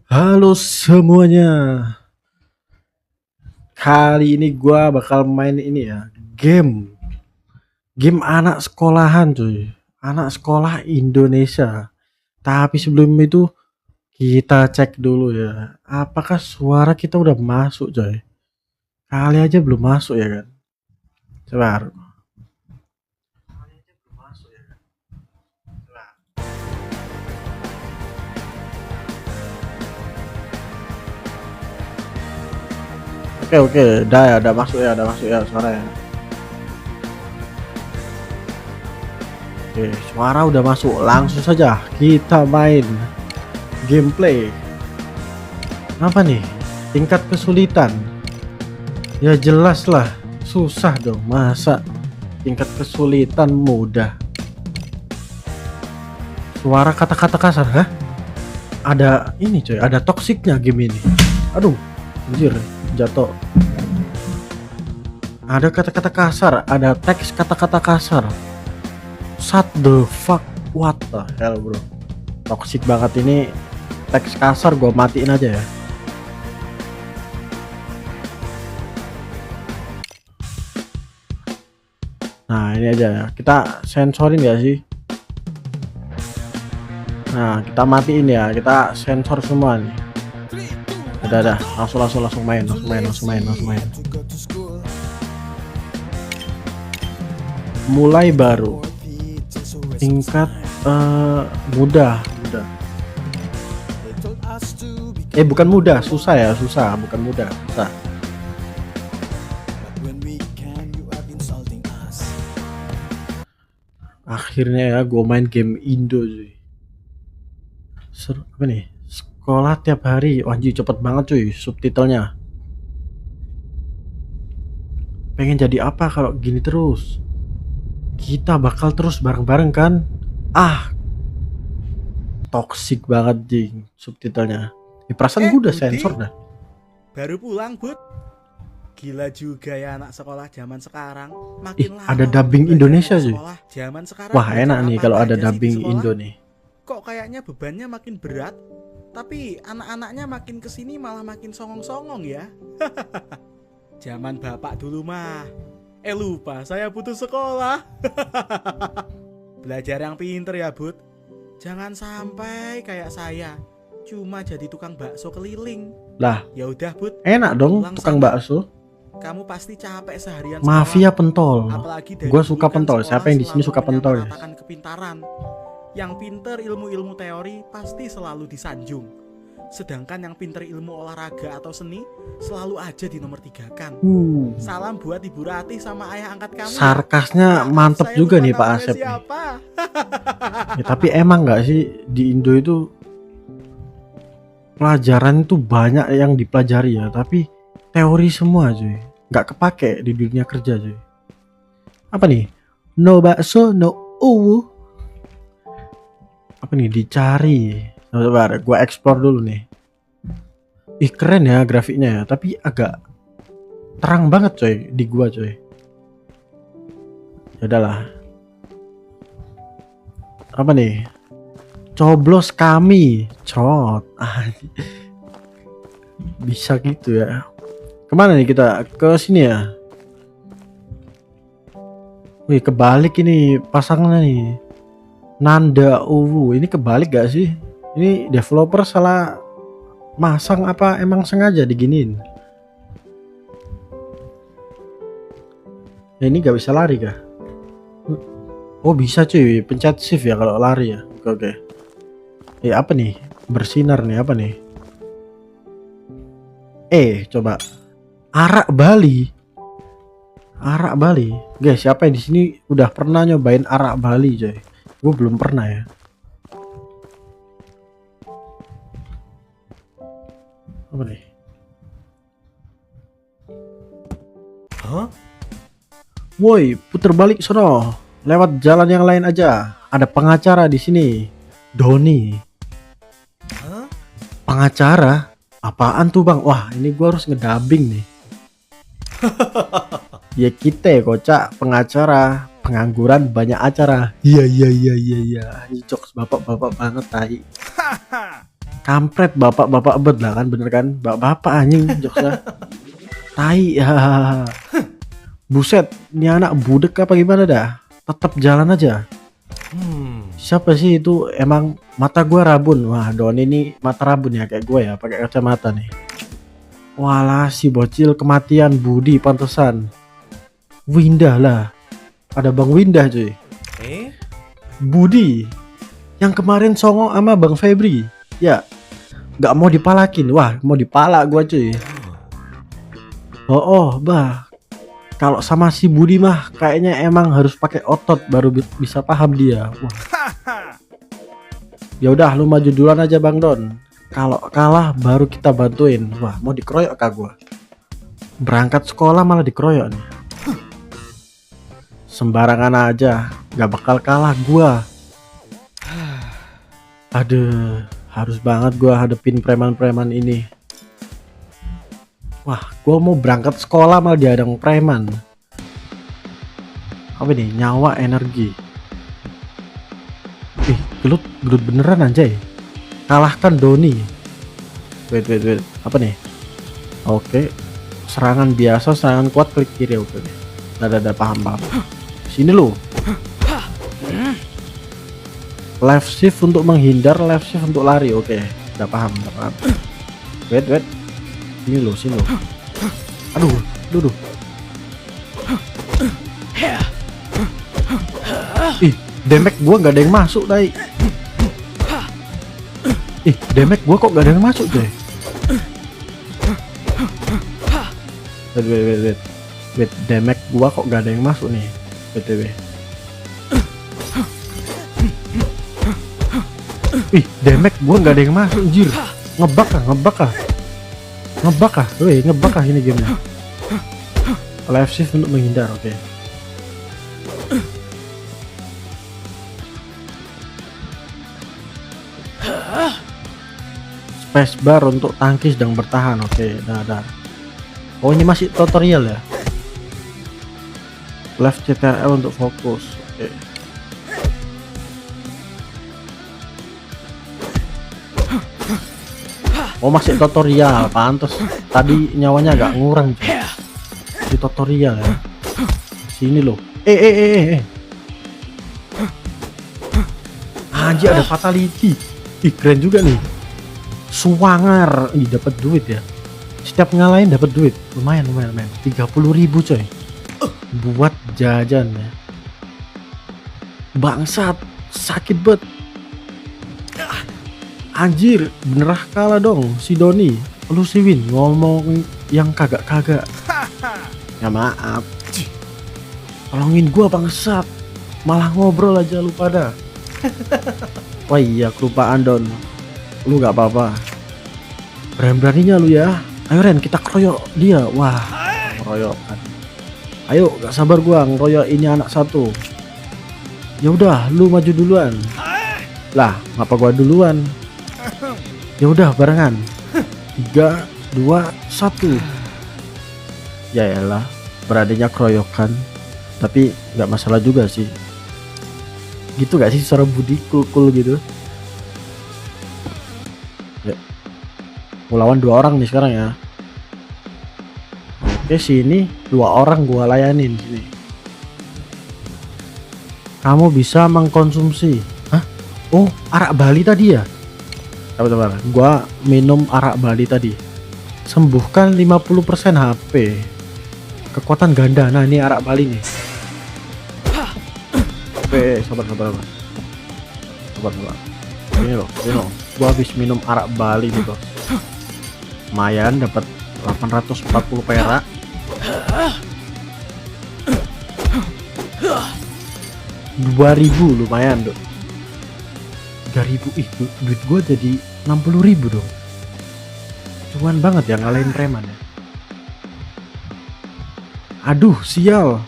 Halo semuanya. Kali ini gua bakal main ini ya, game. Game anak sekolahan cuy. Anak sekolah Indonesia. Tapi sebelum itu kita cek dulu ya. Apakah suara kita udah masuk coy? Kali aja belum masuk ya kan. Coba. Oke, udah masuk ya, suara ya. Oke, suara udah masuk. Langsung saja kita main gameplay. Apa nih? Tingkat kesulitan. Ya jelas lah, susah dong. Masa tingkat kesulitan mudah? Suara kata-kata kasar, hah? Ada ini coy, ada toksiknya game ini. Aduh, anjir, jatuh. Ada kata-kata kasar, ada teks kata-kata kasar. Shut the fuck, what the hell bro? Toksik banget ini. Teks kasar gua matiin aja ya. Nah ini aja ya, kita sensorin ya sih. Nah kita matiin ya, kita sensor semua nih. Udah, langsung main. Mulai baru. Tingkat mudah. Bukan mudah, susah ya, bukan mudah, susah. Akhirnya ya gue main game Indo cuy. Seru apa nih? Sekolah tiap hari. Wajib cepet banget cuy subtitlenya. Pengen jadi apa kalau gini terus? Kita bakal terus bareng-bareng kan? Toxic banget jing subtitlenya. Perasaan gue udah sensor dah. Baru pulang Bud. Gila juga ya anak sekolah zaman sekarang. Makin lama ada dubbing Indonesia sih. Zaman sekarang. Wah enak nih kalau ada dubbing Indo nih. Kok kayaknya bebannya makin berat, tapi anak-anaknya makin kesini malah makin songong-songong ya. Zaman bapak dulu mah. Lupa saya putus sekolah. Belajar yang pinter ya Bud. Jangan sampai kayak saya cuma jadi tukang bakso keliling. Lah, ya udah Bud. Enak dong tukang bakso. Kamu pasti capek seharian mafia sekolah. Pentol. Gue suka kan pentol. Siapa yang di sini suka pentol? Kepintaran. Yang pinter ilmu-ilmu teori pasti selalu disanjung. Sedangkan yang pinter ilmu olahraga atau seni selalu aja di nomor 3 kan. Salam buat Ibu Ratih sama ayah angkat kamu. Sarkasnya mantep juga nih Pak Asep. Ya, tapi emang nggak sih di Indo itu pelajaran itu banyak yang dipelajari ya, tapi teori semua cuy, nggak kepake di dunia kerja cuy. Apa nih? No bakso, no uwu. Apa nih? Dicari. Coba gue explore dulu nih. Keren ya grafiknya ya, tapi agak terang banget coy di gua coy. Ya udahlah. Apa nih? Coblos kami, cot. Bisa gitu ya. Kemana nih kita? Ke sini ya. Wih, kebalik ini pasangannya nih. Nanda Uwu, ini kebalik gak sih? Ini developer salah masang apa emang sengaja diginiin? Ya, ini gak bisa lari kah? Oh bisa cuy, pencet shift ya kalau lari ya. Oke. Apa nih? Bersinar nih, apa nih? Coba. Arak Bali. Guys, siapa yang di sini udah pernah nyobain arak Bali coy? Gue belum pernah ya. Apa nih? Woi, puter balik sono. Lewat jalan yang lain aja. Ada pengacara di sini. Doni. Pengacara? Apaan tuh bang? Wah, ini gua harus ngedubbing nih. Ya kita kocak pengacara, pengangguran banyak acara. Iya. Ini jokes bapak-bapak banget tai. Kampret bapak-bapak ebet lah kan, bener kan? Bapak-bapak anjing jokesnya. Tai ya. Buset, ini anak budek apa gimana dah? Tetap jalan aja. Siapa sih itu? Emang mata gua rabun. Wah, Don ini mata rabun ya kayak gue ya, pakai kacamata nih. Walah, si bocil kematian budi pantesan. Windah lah. Ada Bang Windah cuy. Budi yang kemarin songong sama Bang Febri. Ya, nggak mau dipalakin. Wah, mau dipalak gua cuy. Oh, bah. Kalau sama si Budi mah kayaknya emang harus pakai otot baru bisa paham dia. Wah. Ya udah, lu maju duluan aja Bang Don. Kalau kalah baru kita bantuin. Wah, mau dikeroyok kah gua? Berangkat sekolah malah dikeroyok nih. Sembarangan aja, gak bakal kalah gua. Aduh, harus banget gua hadepin preman-preman ini. Wah, gua mau berangkat sekolah malah dihadang preman. Apa nih? Nyawa energi. Gelut beneran anjay. Kalahkan Doni. Wait. Apa nih? Oke. Serangan biasa, serangan kuat, klik kiri. Oke. Ada paham. Sini lo. Left shift untuk menghindar, left shift untuk lari. Oke. Udah paham. Wait. Sini lo. Aduh. Ih, damage gua nggak ada yang masuk, Dai. Damage gua kok nggak ada yang masuk, deh. Wait, damage gua kok nggak ada yang masuk nih, btw. Damage gua nggak ada yang masuk, anjir. Ngebak kah ini gamenya. Left shift untuk menghindar, oke. Spacebar untuk tangkis dan bertahan, oke. Dah. Oh, ini masih tutorial ya. Left CTRL untuk fokus, oke. Oh, masih tutorial, pantas tadi nyawanya agak ngurang di tutorial ya. Sini loh. Anjir, ada fatality. Keren juga nih. Suwangar, dapat duit ya. Setiap ngalahin dapat duit. Lumayan. 30.000 coy. Buat jajan ya. Bangsat, sakit bet. Anjir, benerah kalah dong si Doni. Lu si Win ngomong yang kagak. Ya maaf. Tolongin gua bangsat. Malah ngobrol aja lu pada. Wah iya, kelupaan Don. Lu gak apa-apa. Berani-beraninya lu ya. Ayo Ren, kita keroyok dia. Wah, keroyokan. Ayo, gak sabar gua ngeroyok ini anak satu. Ya udah, lu maju duluan. Lah, ngapa gua duluan? Ya udah, barengan. 3, 2, 1. Ya elah, beraninya keroyokan. Tapi nggak masalah juga sih. Gitu gak sih suara Budi cool gitu? Ya. Mau lawan 2 orang nih sekarang ya. Oke, sini 2 orang gua layanin sini. Kamu bisa mengkonsumsi. Hah? Oh, arak Bali tadi ya? Sabar. Gua minum arak Bali tadi. Sembuhkan 50% HP. Kekuatan ganda. Nah, ini arak Bali nih. Oke, sabar. Ini loh. Gua habis minum arak Bali nih, Bos. Lumayan dapat 840 perak. 2.000 lumayan, Dok. 3.000. Duit gua jadi 60.000 dong. Cuan banget ya ngalahin preman ya. Aduh, sial.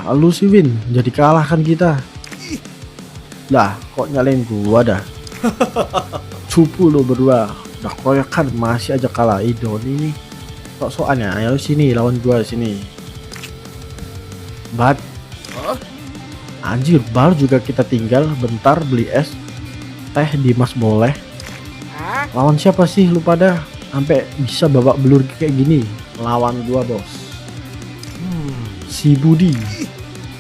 Lu si Win jadi kalahkan kita. Lah, kok nyalain gua dah. Cupu lo berdua. Udah keroyokan masih aja kalah. Doni ini sok-sokannya. Ayo sini lawan gua sini. Anjir, baru juga kita tinggal bentar beli es teh di Mas boleh. Lawan siapa sih lu pada sampai bisa babak belur kayak gini? Lawan gua, bos. Si Budi.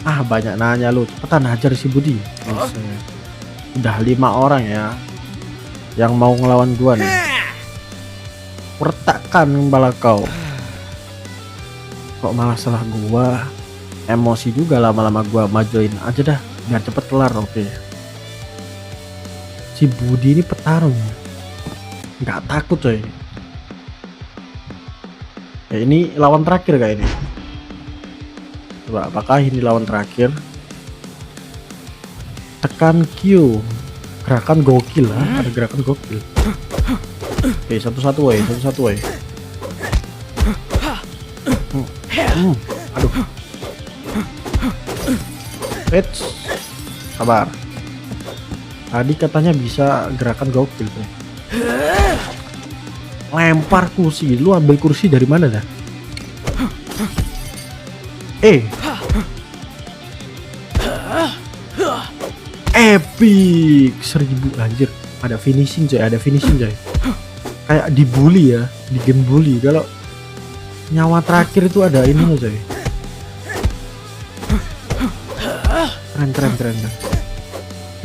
Ah, banyak nanya lu. Cepetan hajar si Budi. Udah 5 orang ya yang mau ngelawan gua nih. Pertakan kepala kau. Kok malah salah gua? Emosi juga lama-lama gua majuin aja dah biar cepet kelar. Oke. Si Budi ini petarung, nggak takut coy. Ya, ini lawan terakhir kayak ini. Coba apakah ini lawan terakhir? Tekan Q. Gerakan gokil lah, ada gerakan gokil. Oke, satu-satu way, satu-satu way. Aduh. Eits. Sabar. Tadi katanya bisa gerakan gokil tuh. Lempar kursi. Lu ambil kursi dari mana dah? Epic 1000 anjir. Ada finishing coy, ada finishing coy. Kayak dibully ya, di game bully. Kalau nyawa terakhir itu ada ini coy. Keren.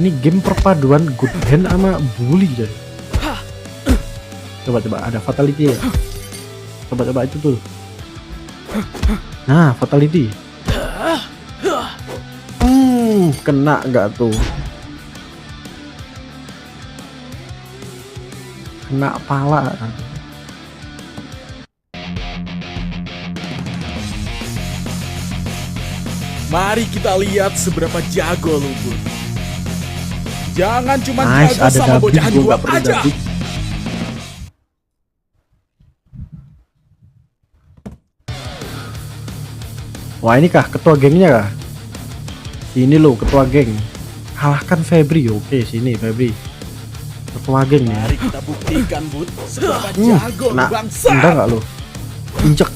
Ini game perpaduan good hand sama bully coy. Coba ada fatality ya. Coba itu tuh. Nah, fatality. Kena nggak tuh? Kena pala. Mari kita lihat seberapa jago lu, Bud. Jangan cuma Nice, jago ada sama dubbing, bocahan gua gua nggak perlu aja. dubbing. Wah, ini kah ketua gengnya kah? Ini lo ketua geng. Kalahkan Febri. Oke, sini Febri. Ketua geng nih. Mari kita buktikan, Bud, seberapa jago lu, Nah, bangsa. enggak nggak lo? Injek.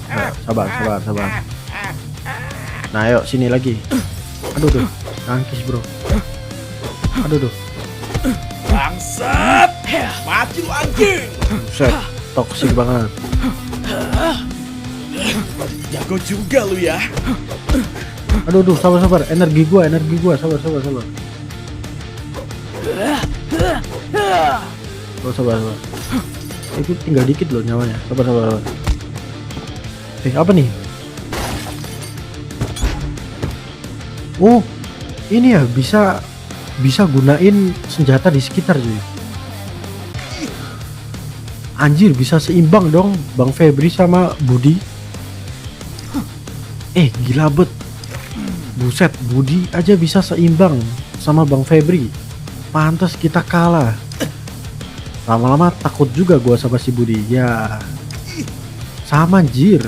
Nah, sabar. Nah, ayo sini lagi. Aduh tuh, tangkis bro. Aduh tuh. Bangsat. Mati lu anjing. Buset, toksik banget. Jago juga lu ya. Aduh, sabar. Energi gua, sabar. Oh, sabar. Itu tinggal dikit loh nyawanya. Sabar. Apa nih? Oh, ini ya bisa gunain senjata di sekitar cuy. Anjir, bisa seimbang dong Bang Febri sama Budi. Gila bet. Buset, Budi aja bisa seimbang sama Bang Febri. Pantas kita kalah. Lama-lama takut juga gua sama si Budi. Ya. Sama anjir.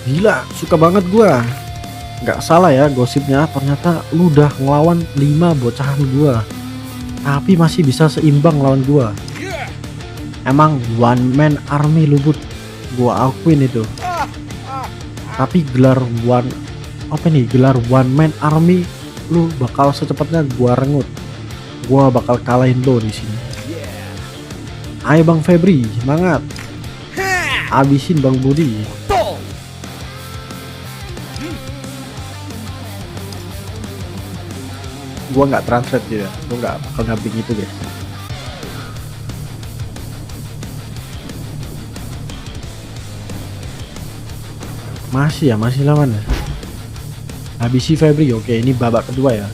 Gila, suka banget gua. Nggak salah ya gosipnya, ternyata lu udah ngelawan 5 bocahan gua. Tapi masih bisa seimbang lawan gua. Emang one man army lu, Bud. Gua akuin itu. Tapi gelar one man army lu bakal secepatnya gua rengut. Gua bakal kalahin lo di sini. Ayo Bang Febri, semangat. Abisin Bang Budi. Gua nggak translate ya, gua nggak bakal dubbing itu guys. Masih lawan ya. Habisi Febri. Oke, ini babak kedua ya.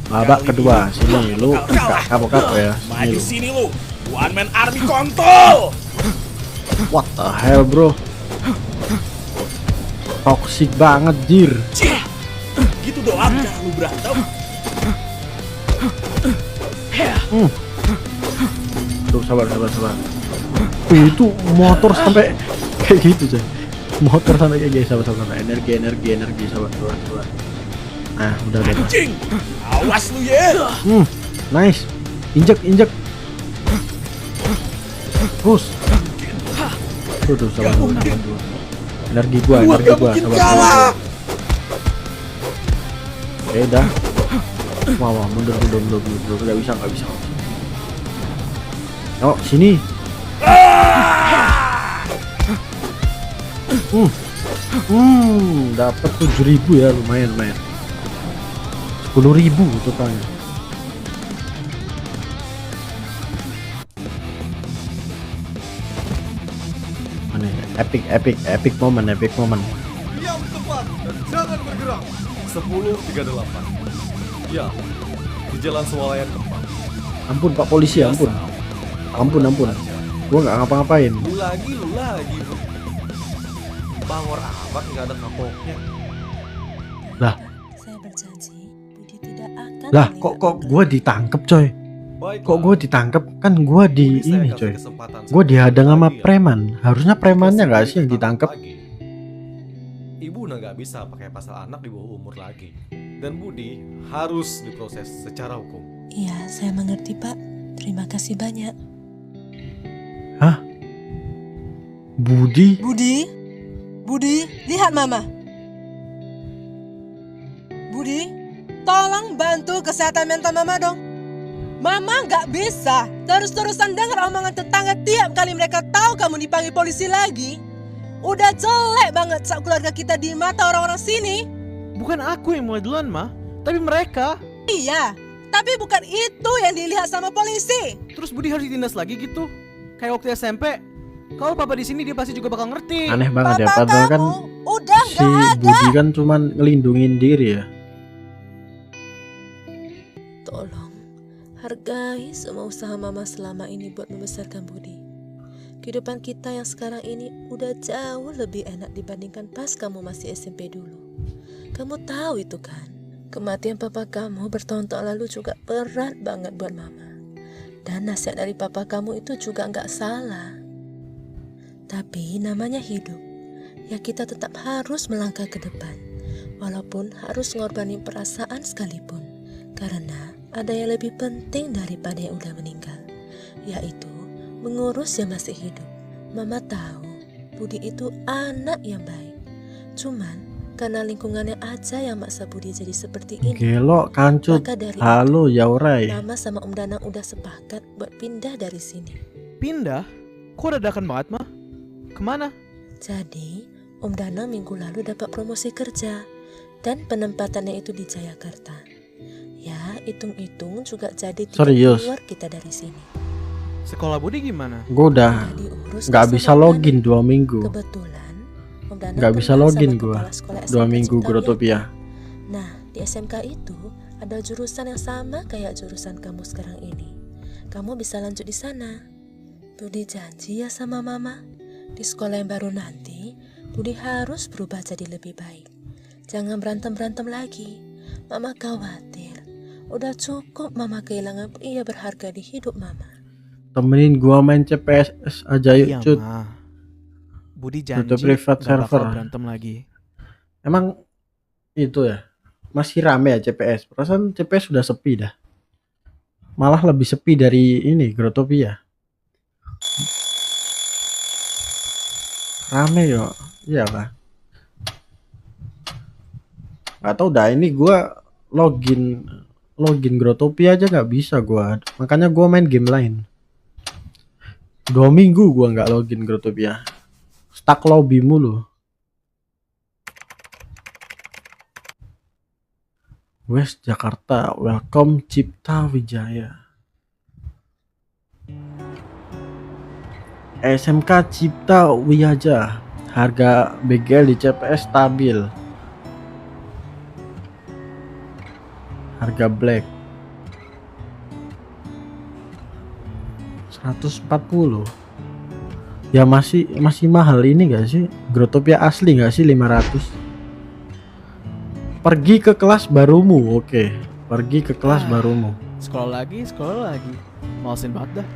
Babak kedua. Sini lu nggak kapok-kapok ya. Maju sini lu. One man army kontol. What the hell bro? Toxic banget jir. Gitu doang cara lu berantem. Tuh sabar. Itu motor sampai kayak gitu coy. Motor sampai kayak gitu. Sabar. Energi sabar. Nah, udah. Anjing. Awas lu ya. Nice. Injek. Terus. Tuh sabar. Energi gua sabar. Dah. Wah, mundur. Gak bisa. Oh, sini. Dapat 7.000 ya, lumayan. 10.000 totalnya. Mana ya? Epic moment. Diam tepat dan jangan bergerak. 10.38. Ya, di jalan swalayan tepat. Ampun Pak Polisi, ampun. Gua nggak ngapa-ngapain. Lu lagi. Bangor amat nggak ada kapoknya. Lah, Saya berjanji, Budi tidak akan lah terlibat kok gua ditangkep coy? Baiklah. Kok gua ditangkep? Kan gua di Budi, saya ini kasih coy. kesempatan Gua satu dihadang kali sama lagi ya. preman. Harusnya premannya nggak sih yang Jika ditangkep? lagi, Ibu nggak bisa pakai pasal anak di bawah umur lagi. Dan Budi harus diproses secara hukum. Iya, saya mengerti Pak. Terima kasih banyak. Budi? Budi, lihat Mama. Budi, tolong bantu kesehatan mental Mama dong. Mama nggak bisa terus-terusan dengar omongan tetangga tiap kali mereka tahu kamu dipanggil polisi lagi. Udah jelek banget sak keluarga kita di mata orang-orang sini. Bukan aku yang mulai duluan, Ma, tapi mereka. Iya, tapi bukan itu yang dilihat sama polisi. Terus Budi harus ditindas lagi gitu. Kayak waktu SMP. Kalau papa di sini dia pasti juga bakal ngerti. Aneh banget ya, Papa padahal kan kamu udah si nggak ada. Budi kan cuman ngelindungin diri ya. Tolong, hargai semua usaha Mama selama ini buat membesarkan Budi. Kehidupan kita yang sekarang ini udah jauh lebih enak dibandingkan pas kamu masih SMP dulu. Kamu tahu itu kan? Kematian papa kamu bertahun-tahun lalu juga berat banget buat Mama. Dan nasihat dari papa kamu itu juga nggak salah. Tapi namanya hidup, ya kita tetap harus melangkah ke depan. Walaupun harus ngorbanin perasaan sekalipun. Karena ada yang lebih penting daripada yang udah meninggal, yaitu mengurus yang masih hidup. Mama tahu Budi itu anak yang baik. Cuman karena lingkungannya aja yang maksa Budi jadi seperti ini. Gelok, kancut. Maka dari Halo, Yaurai. Mama sama Om Danang udah sepakat buat pindah dari sini. Pindah? Kok dadakan banget, Ma? Kemana? Jadi Om Danang minggu lalu dapat promosi kerja dan penempatannya itu di Jayakarta. Ya, hitung-hitung juga jadi tiket Serius? keluar kita dari sini. Sekolah Budi gimana? Gue udah Udah diurus nggak bersama bisa Om login Danang. 2 minggu. Kebetulan Om Danang Nggak bisa kenal login sama gua. kepala sekolah 2 SMK minggu Cipta Grotopia. Wiyata. Nah, di SMK itu ada jurusan yang sama kayak jurusan kamu sekarang ini. Kamu bisa lanjut di sana. Budi janji ya sama Mama. Di sekolah yang baru nanti, Budi harus berubah jadi lebih baik. Jangan berantem-berantem lagi. Mama khawatir. Udah cukup Mama kehilangan pria berharga di hidup Mama. Temenin gua main CPS aja yuk, Iya, cut. Ma. Budi Itu janji private gak bakal server. berantem lagi. Emang itu ya, masih rame ya CPS. Perasaan CPS sudah sepi dah. Malah lebih sepi dari ini Grotopia. Rame yo, iya lah. Gak tau dah, ini gua login Grotopia aja nggak bisa gua. Makanya gua main game lain. 2 minggu gua nggak login Grotopia. Stuck lobby mulu. West Jakarta, welcome Cipta Wijaya. SMK Cipta Wijaya. Harga BGL di CPS stabil. Harga black 140. Ya masih mahal ini gak sih? Grotopia asli gak sih 500? Pergi ke kelas barumu. Oke, pergi ke kelas barumu. Sekolah lagi. Malesin banget dah.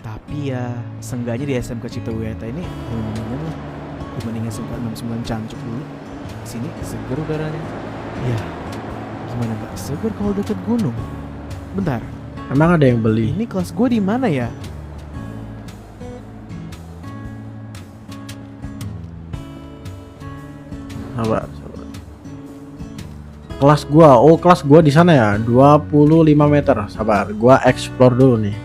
Tapi ya, seenggaknya di SMK Cipta Wiyata ini mendingan lah dibanding SMK 69 Cancuk dulu. Sini seger udaranya. Ya, gimana gak seger kalau deket gunung? Bentar, Emang ada yang beli? ini kelas gue di mana ya? Coba. Kelas gua, oh kelas gua di sana ya, 25 meter. Sabar, gua explore dulu nih.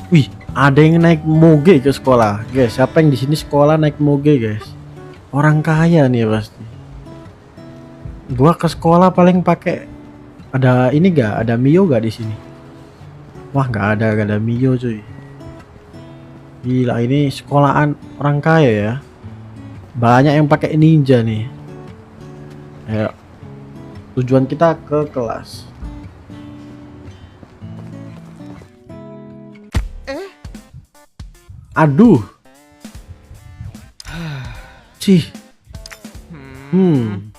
Wih, ada yang naik moge ke sekolah, guys. Siapa yang di sini sekolah naik moge, guys? Orang kaya nih pasti. Gua ke sekolah paling pakai ada ini gak? Ada Mio gak di sini? Wah, gak ada Mio cuy. Gila, ini sekolahan orang kaya ya. Banyak yang pakai ninja nih. Ayo, tujuan kita ke kelas. Aduh. Cih. Hmm.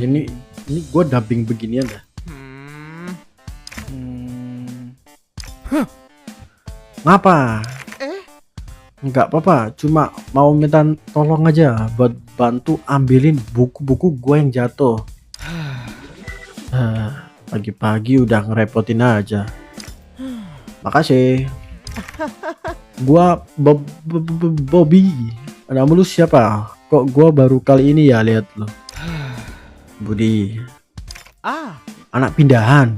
Ini gue dubbing beginian dah. Ngapa? Enggak apa-apa, cuma mau minta tolong aja buat bantu ambilin buku-buku gue yang jatuh. Pagi-pagi udah ngerepotin aja. Makasih. Gua Bobby. Nama lu siapa? Kok gua baru kali ini ya lihat lo. Budi. Anak pindahan.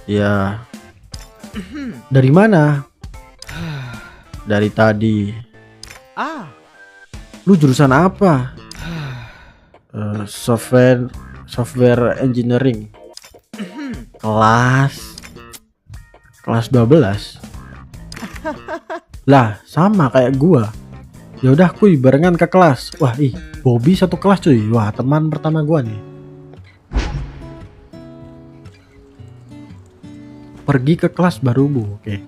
Ya. Dari mana? Dari tadi. Lu jurusan apa? Software engineering. Kelas 12. Lah, sama kayak gua. Ya udah kuy, barengan ke kelas. Wah, Bobby satu kelas cuy. Wah, teman pertama gua nih. Pergi ke kelas baru bu. Oke.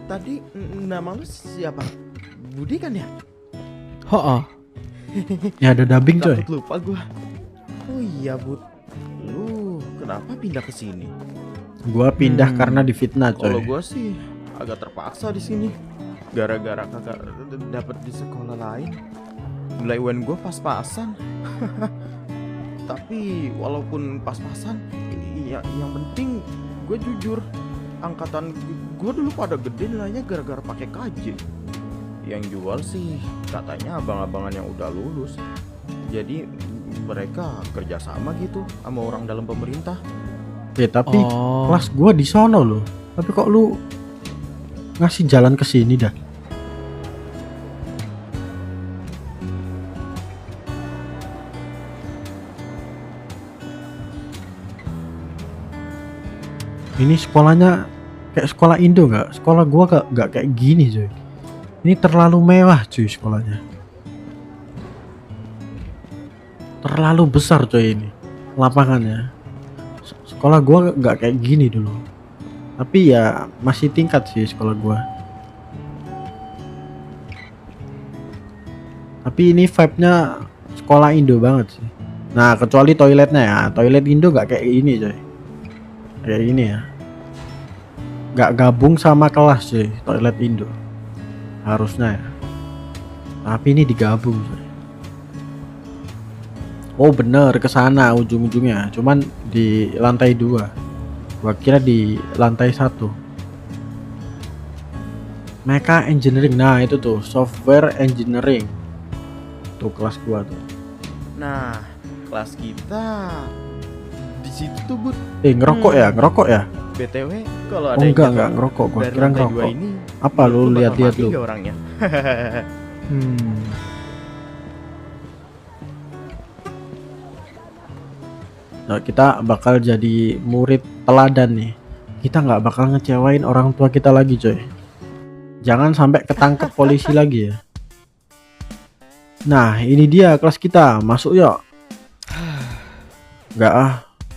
Tadi nama lu siapa? Budi kan ya? Ya ada dubbing coy. Takut lupa gua. Oh iya Bud, lu kenapa pindah ke sini? Gua pindah karena difitnah coy. Kalau gua sih agak terpaksa di sini. Gara-gara kakak dapet di sekolah lain. Nilai UN gua pas-pasan. Tapi walaupun pas-pasan, yang penting gue jujur. Angkatan gue dulu pada gede nilainya gara-gara pakai KJ. Yang jual sih katanya abang-abangan yang udah lulus. Jadi mereka kerjasama gitu sama orang dalam pemerintah. Tapi kelas gua di sono loh. Tapi kok lu ngasih jalan ke sini dah? Ini sekolahnya kayak sekolah Indo nggak? Sekolah gua nggak kayak gini cuy. Ini terlalu mewah cuy sekolahnya. Terlalu besar cuy ini lapangannya. Sekolah gua nggak kayak gini dulu. Tapi ya masih tingkat sih sekolah gua. Tapi ini vibe-nya sekolah Indo banget sih. Nah kecuali toiletnya ya. Toilet Indo nggak kayak ini coy. Kayak ini ya. Nggak gabung sama kelas cuy. Toilet Indo. Harusnya ya. Tapi ini digabung coy. Oh bener, ke sana ujung-ujungnya. Cuman di lantai 2. Gua kira di lantai 1. Mecha Engineering. Nah itu tuh software engineering. Tuh kelas gua tuh. Nah, kelas kita di situ tuh Bud. Ngerokok ya, ngerokok ya. BTW kalau ada Oh enggak jatuh ngerokok. Gua dari kira lantai 2 ngerokok. ini, Apa lu bakal lihat-lihat mati lu? nggak orangnya? Nah, kita bakal jadi murid teladan nih. Kita nggak bakal ngecewain orang tua kita lagi coy. Jangan sampai ketangkep polisi lagi ya. Nah ini dia kelas kita. Masuk yuk. Nggak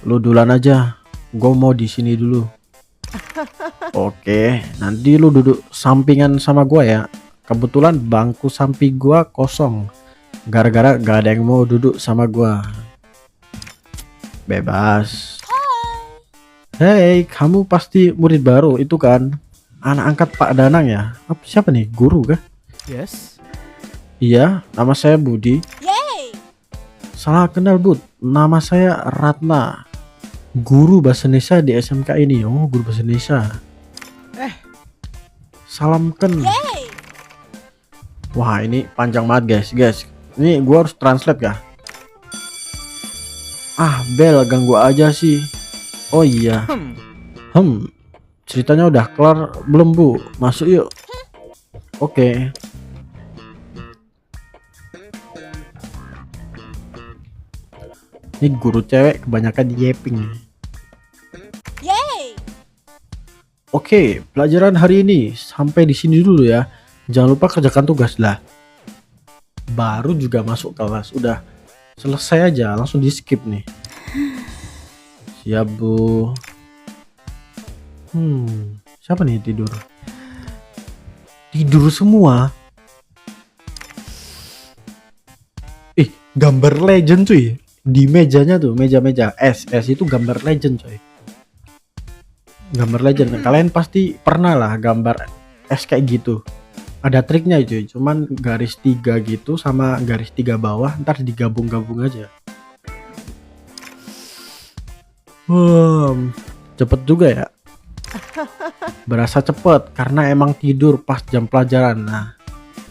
lu duluan aja. Gue mau di sini dulu. Oke, nanti lu duduk sampingan sama gua ya. Kebetulan bangku samping gua kosong. Gara-gara gak ada yang mau duduk sama gua. Bebas. Hei, kamu pasti murid baru itu kan? Anak angkat Pak Danang ya? Siapa nih? Guru kah? Yes. Iya, nama saya Budi. Salah kenal Bud. Nama saya Ratna. Guru bahasa Indonesia di SMK ini. Oh, guru bahasa Indonesia. Salamkan. Wah, ini panjang banget guys. Ini gua harus translate kah? Ah, Bel ganggu aja sih. Oh iya. Ceritanya udah kelar belum, Bu? Masuk yuk. Oke. Ini guru cewek kebanyakan yeping. Oke, pelajaran hari ini sampai di sini dulu ya. Jangan lupa kerjakan tugas lah. Baru juga masuk kelas, udah selesai aja, langsung di skip nih. Siap, Bu. Siapa nih tidur? Tidur semua. Gambar legend cuy. Di mejanya tuh, meja-meja S itu gambar legend coy. Gambar legend. Kalian pasti pernah lah gambar S kayak gitu. Ada triknya cuy, cuman garis 3 gitu sama garis 3 bawah ntar digabung-gabung aja. Cepet juga ya. Berasa cepet karena emang tidur pas jam pelajaran. Nah,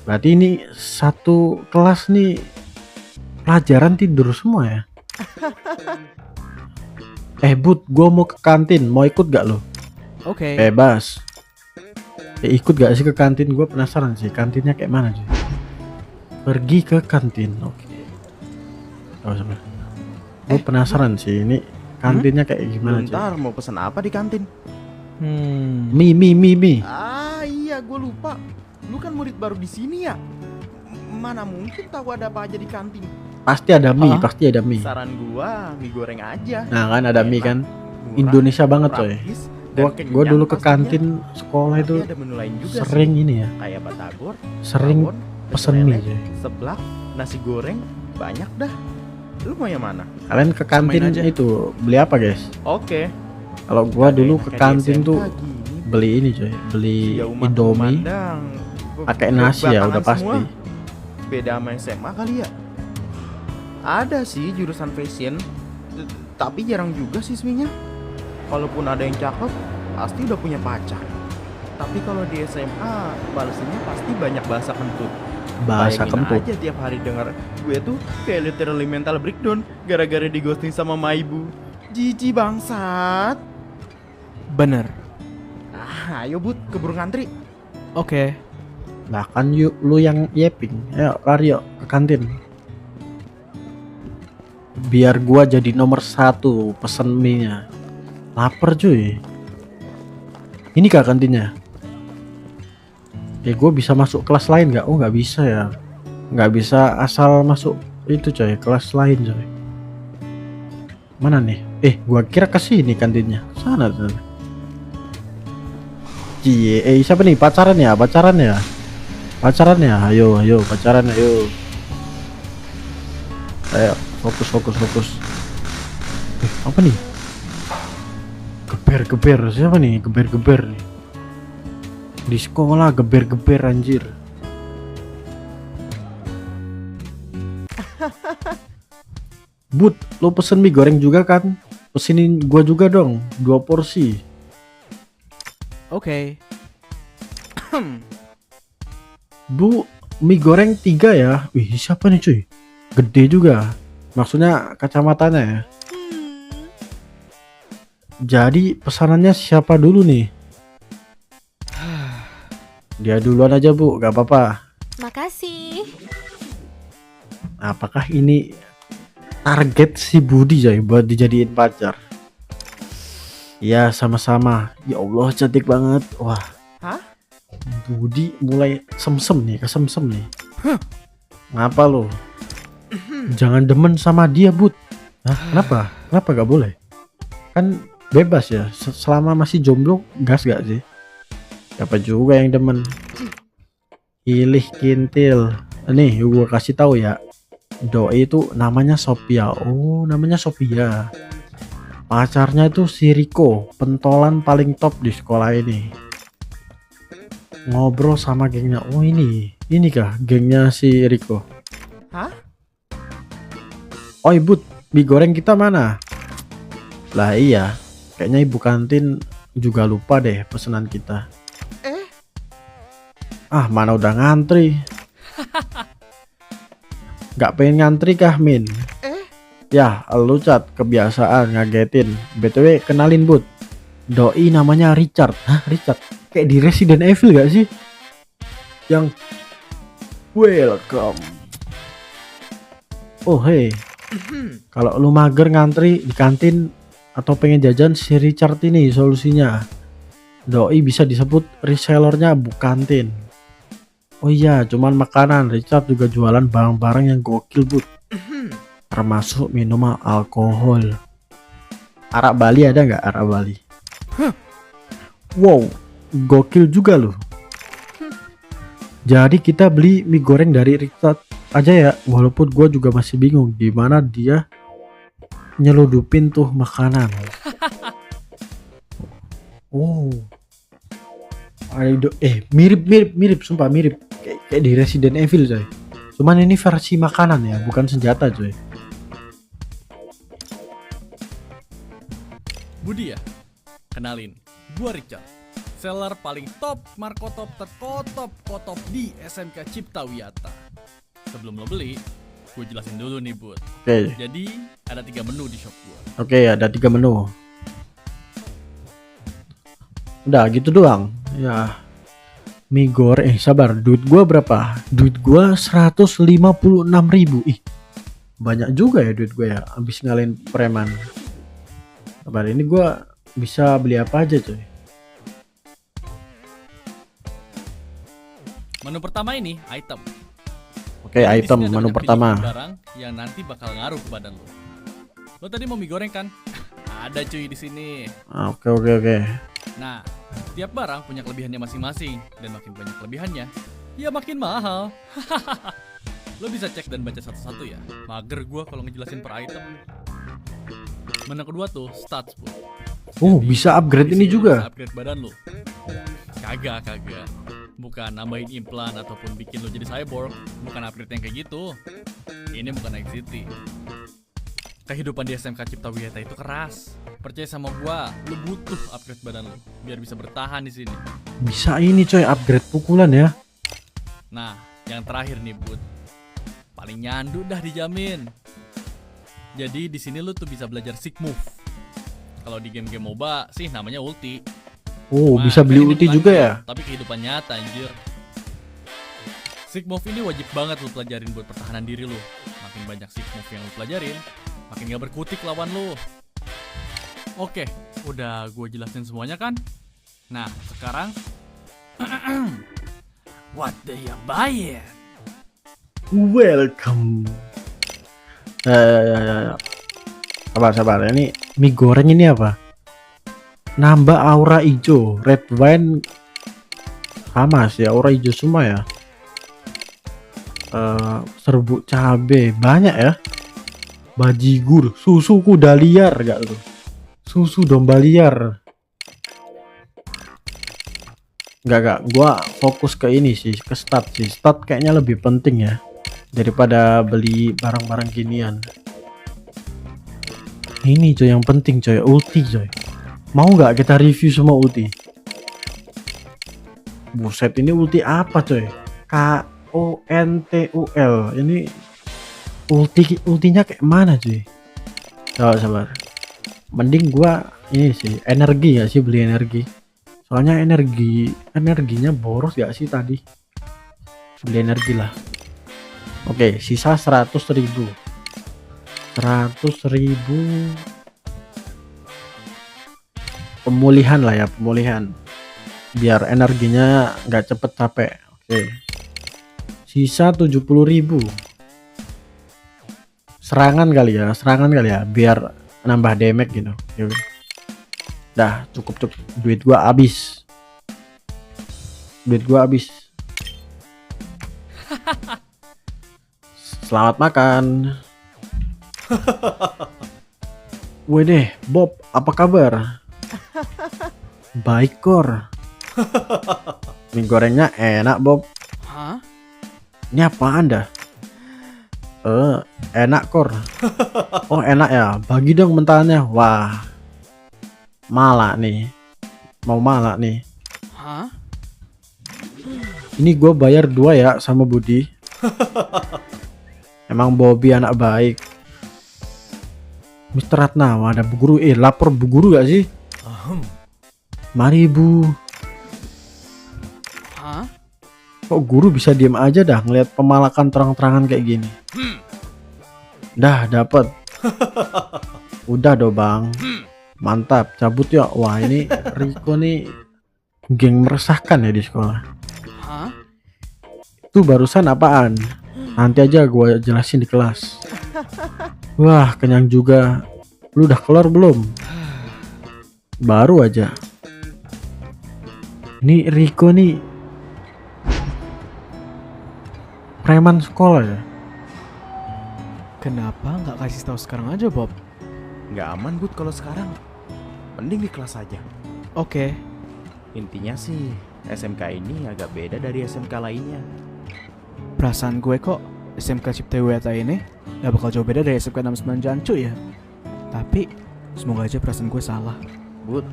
berarti ini satu kelas nih pelajaran tidur semua ya. Bud, gua mau ke kantin, mau ikut gak lo? Oke. Bebas. Ikut gak sih ke kantin? Gue penasaran sih kantinnya kayak mana sih. Pergi ke kantin. Oke. Gue penasaran sih ini kantinnya kayak gimana sih. Bentar, mau pesan apa di kantin? Mie. Ah iya, gue lupa. Lu kan murid baru di sini ya. Mana mungkin tahu ada apa aja di kantin. Pasti ada mie, Saran gua mie goreng aja. Nah kan ada mie kan. Murah, Indonesia banget coy. praktis, dan Gue dulu ke kenyang kantin sekolah pastinya. itu Tapi ada menu lain juga sering sih, ini ya. kayak batagor, Sering rawon, pesen pecel mie lele, coy. seblak, nasi goreng, banyak dah. Lu mau yang mana? Kalian ke kantin aja. itu beli apa guys? Oke. Kalau gua dulu ke Kayak di kantin SMK tuh gini, beli ini coy, beli sejauh mata Indomie memandang, pakai nasi ya udah batangan pasti. semua. Beda sama SMA kali ya. Ada sih jurusan fashion, tapi jarang juga siswinya. Kalaupun ada yang cakep, pasti udah punya pacar. Tapi kalau di SMA, balasannya pasti banyak bahasa kentut. Bahasa Bayangin kentut. aja tiap hari denger gue tuh kayak literally mental breakdown gara-gara di ghosting sama Maibu. Jijik bangsat. Bener. Ayo Bud, keburu ngantri. Oke. Nah kan yuk lu yang yeping. Ayo lari yuk ke kantin. Biar gua jadi nomor 1 pesen mie-nya. Laper cuy. Ini kah kantinnya? Gue bisa masuk kelas lain nggak? Oh nggak bisa ya. Nggak bisa asal masuk itu coy, kelas lain coy. Mana nih? Gua kira ke sini kantinnya. Sana tuh. Cie, siapa nih? Pacaran ya? Pacaran ya? Ayo pacaran ayo. Ayo, fokus. Apa nih? Geber. Siapa nih? Geber nih. Di sekolah geber anjir. Bud, lo pesen mie goreng juga kan? Pesenin gua juga dong, 2 porsi. Oke. Bu, mie goreng 3 ya. Wih, siapa nih cuy? Gede juga. Maksudnya kacamatanya ya. Jadi pesanannya siapa dulu nih? Dia duluan aja Bu, gak apa-apa. Makasih. Apakah ini target si Budi coy buat dijadiin pacar? Ya sama-sama. Ya Allah cantik banget. Wah. Hah? Budi mulai semsem nih, kesemsem nih. Ngapa lo? Jangan demen sama dia Bud. Hah? Kenapa gak boleh? Kan bebas ya. Selama masih jomblo gas gak sih? Siapa juga yang demen? Pilih kintil. Nih gua kasih tahu ya. Doi itu namanya Sophia. Oh, namanya Sophia. Pacarnya itu si Riko, pentolan paling top di sekolah ini. Ngobrol sama gengnya. Oh ini kah gengnya si Riko? Hah? Oi Bud, mie goreng kita mana? Lah iya, kayaknya ibu kantin juga lupa deh pesanan kita. Ah mana udah ngantri. Nggak pengen ngantri kah, Min? Ya, lu Cat, kebiasaan ngagetin. BTW kenalin Bud. Doi namanya Richard. Hah, Richard? Kayak di Resident Evil gak sih? Yang welcome. Oh hey, kalau lu mager ngantri di kantin atau pengen jajan, si Richard ini solusinya. Doi bisa disebut resellernya Bu Kantin. Oh iya, cuman makanan. Richard juga jualan barang-barang yang gokil Bud, termasuk minuman alkohol. Arak Bali ada nggak? Arak Bali? Wow, gokil juga loh. Jadi kita beli mie goreng dari Richard aja ya, walaupun gue juga masih bingung gimana dia nyeludupin tuh makanan. Oh, mirip, sumpah mirip kayak di Resident Evil coy. Cuman ini versi makanan ya, bukan senjata coy. Budi ya? Kenalin, gua Richard, seller paling top markotop terkotop di SMK Cipta Wiyata. Sebelum lo beli, gue jelasin dulu nih Bud. Oke. Jadi ada 3 menu di shop gua. Oke, ada 3 menu. Udah gitu doang. Ya. Mie goreng, sabar. Duit gua berapa? Duit gua 156.000. Ih. Banyak juga ya duit gua ya, habis ngalahin preman. Sabar, ini gua bisa beli apa aja coy? Menu pertama ini item. Oke, Di item sini ada menu banyak pertama. pilihan barang yang nanti bakal ngaruh ke badan lo. Lo tadi mau mie goreng kan? Ada cuy di sini. Oke. Nah, tiap barang punya kelebihannya masing-masing, dan makin banyak kelebihannya, ya makin mahal. Lo bisa cek dan baca satu-satu ya. Mager gua kalau ngejelasin per item. Menu kedua tuh stats, Bu. Oh, Jadi, bisa upgrade di ini sini lo juga. bisa upgrade badan lo. Kagak. Bukan nambahin implan ataupun bikin lo jadi cyborg. Bukan upgrade yang kayak gitu. Ini bukan Night City. Kehidupan di SMK Cipta Wiyata itu keras. Percaya sama gua, lo butuh upgrade badan lo biar bisa bertahan di sini. Bisa ini coy, upgrade pukulan ya. Nah, yang terakhir nih, Bud. Paling nyandu dah dijamin. Jadi di sini lu tuh bisa belajar Sick Move. Kalau di game-game MOBA sih namanya ulti. Oh, Nah, bisa beli kan ini ulti bukan juga game, ya. Tapi kehidupan nyata anjir. Sick Move ini wajib banget lu pelajarin buat pertahanan diri lu. Makin banyak Sick Move yang lu pelajarin, makin gak berkutik lawan lu. Oke, udah gue jelasin semuanya kan? Nah, sekarang what do you buy? Welcome. Ya. Sabar. Ini mie goreng ini apa? Nambah aura hijau, red wine sama sih, aura hijau semua ya. Serbuk cabe banyak ya. Bajigur, susu kuda liar gak tuh? Susu domba liar. Enggak, gua fokus ke ini sih, ke stat sih. Stat kayaknya lebih penting ya daripada beli barang-barang ginian. Ini coy yang penting coy, ulti coy. Mau nggak kita review semua ulti? Buset, ini ulti apa coy? KONTUL. Ini ultinya kayak mana cuy? Sabar. Mending gua ini sih energi ya sih, beli energi. Soalnya energinya boros gak sih tadi? Beli energi lah. Oke, sisa 100.000. 100.000 pemulihan lah ya, pemulihan. Biar energinya nggak cepet capek. Oke. Sisa 70.000. Serangan kali ya, biar nambah damage gitu. Yuk. Dah, cukup. Duit gua habis. Selamat makan. Wede, Bob, apa kabar? Baik, Kor. Mie gorengnya enak, Bob. Hah? Ini apa Anda? Enak, Kor. Oh, enak ya. Bagi dong mentahannya. Wah. Malak nih. Mau malak nih. Hah? Ini gue bayar 2 ya sama Budi. Emang Bobby anak baik. Mister Ratnawa ada Bu Guru. Lapor Bu Guru gak sih? Mari Bu. Hah? Kok guru bisa diem aja dah ngeliat pemalakan terang-terangan kayak gini? Dah dapet. Udah do bang. Mantap, cabut ya. Wah ini Riko nih geng meresahkan ya di sekolah. Hah? Itu barusan apaan? Nanti aja gue jelasin di kelas. Wah kenyang juga. Lu udah keluar belum? Baru aja. Ini Riko nih preman sekolah ya. Kenapa nggak kasih tahu sekarang aja, Bob? Nggak aman Bud kalau sekarang. Mending di kelas aja. Oke. Intinya sih SMK ini agak beda dari SMK lainnya. Perasaan gue kok SMK Cipta Wiyata ini gak bakal jauh beda dari SMK 69 Jancu ya. Tapi semoga aja perasaan gue salah. Bud,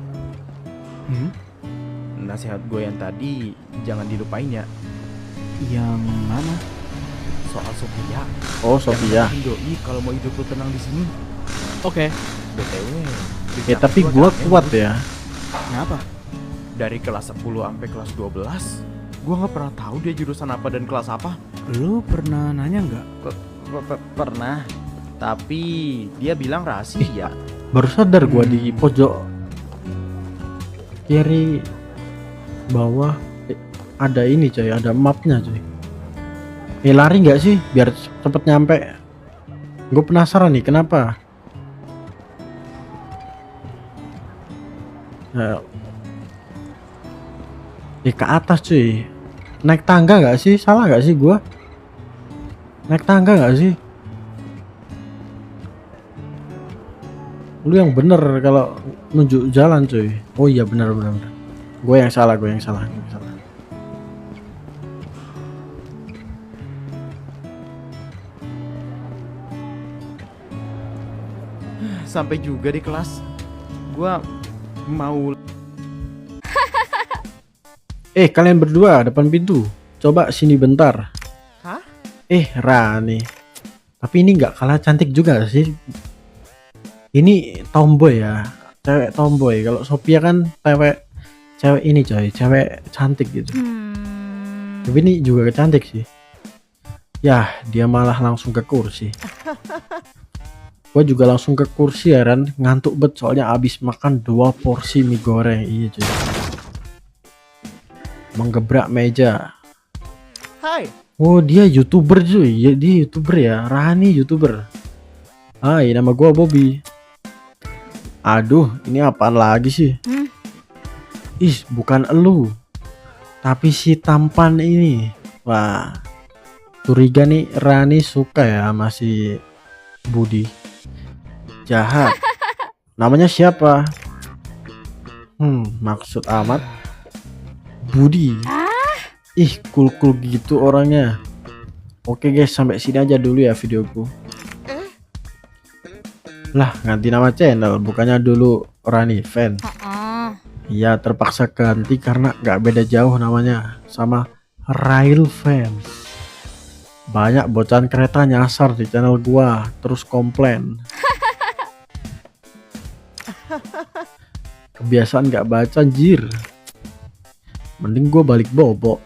Hmm? nasihat gue yang tadi jangan dilupain ya. Yang mana? Soal Sophia. Oh Sophia. Yang doi kalau mau hidup lu tenang di sini. Oke. BTW. Ya tapi gua kuat ya. Kenapa? Dari kelas 10 sampai kelas 12, gua nggak pernah tahu dia jurusan apa dan kelas apa. Lu pernah nanya nggak? Pernah. Tapi dia bilang rahasia. Baru sadar gua di pojok kiri bawah ada ini coy, ada mapnya coy. Lari nggak sih biar cepet nyampe? Gue penasaran nih kenapa. Ke atas cuy. Naik tangga nggak sih? Salah nggak sih gua? Naik tangga nggak sih? Lu yang bener kalau nunjuk jalan cuy. Oh iya bener. Gue yang salah. Sampai juga di kelas. Gua mau. Kalian berdua depan pintu. Coba sini bentar. Hah? Rani. Tapi ini nggak kalah cantik juga sih. Ini tomboy ya, cewek tomboy. Kalau Sophia kan cewek ini coy, cewek cantik gitu. Tapi ini juga cantik sih. Yah, dia malah langsung ke kursi. Gua juga langsung ke kursi ya Ran, ngantuk bet soalnya abis makan 2 porsi mie goreng. Iya cuy. Menggebrak meja. Hai. Oh dia YouTuber cuy, ya, dia YouTuber ya, Rani YouTuber. Hai, nama gua Bobby. Aduh, ini apaan lagi sih? Ih, bukan elu, tapi si tampan ini. Wah, curiga nih Rani suka ya sama si Budi. Jahat. Namanya siapa? Maksud amat. Budi. Ih, cool gitu orangnya. Oke guys, sampai sini aja dulu ya videoku. Lah, ganti nama channel, bukannya dulu Rani Fan. Iya, terpaksa ganti karena nggak beda jauh namanya sama Rail Fans. Banyak bocan kereta nyasar di channel gua, terus komplain. Kebiasaan nggak baca anjir. Mending gua balik bobo.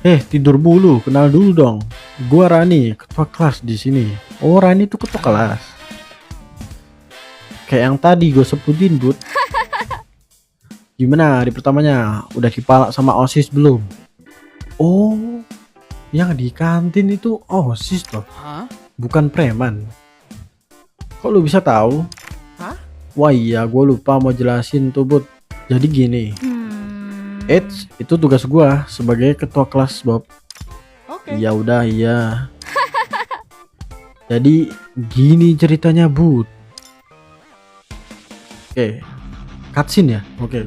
Tidur mulu, kenal dulu dong. Gua Rani, ketua kelas di sini. Oh, Rani tuh ketua kelas. Kayak yang tadi gue sebutin, Bud. Gimana hari pertamanya? Udah dipalak sama OSIS belum? Oh, yang di kantin itu OSIS toh. Hah? Bukan preman. Kok lu bisa tahu? Hah? Wah iya, gue lupa mau jelasin tuh, Bud. Jadi gini. Itu tugas gua sebagai ketua kelas, Bob. Oke. Ya udah, iya. Jadi gini ceritanya, Bud. Oke. Cutscene ya? Oke.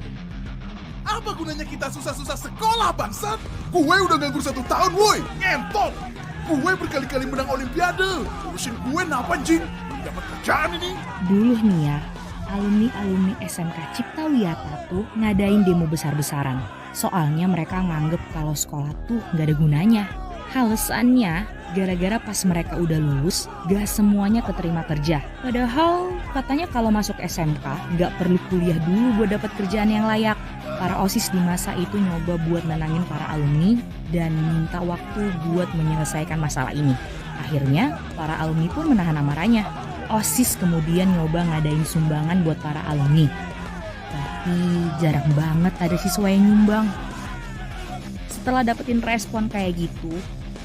Apa gunanya kita susah-susah sekolah, bangsat? Gue udah nganggur 1 tahun, woi. Ngentot. Gue berkali-kali menang olimpiade. Urusin gue napa, anjing? Belum dapat kerjaan ini. Dulu nih ya, alumni SMK Cipta Wiyata tuh ngadain demo besar-besaran. Soalnya mereka nganggep kalau sekolah tuh nggak ada gunanya. Alasannya, gara-gara pas mereka udah lulus, gak semuanya keterima kerja. Padahal katanya kalau masuk SMK, gak perlu kuliah dulu buat dapat kerjaan yang layak. Para OSIS di masa itu nyoba buat nenangin para alumni dan minta waktu buat menyelesaikan masalah ini. Akhirnya, para alumni pun menahan amarahnya. OSIS kemudian nyoba ngadain sumbangan buat para alumni. Tapi jarang banget ada siswa yang nyumbang. Setelah dapetin respon kayak gitu,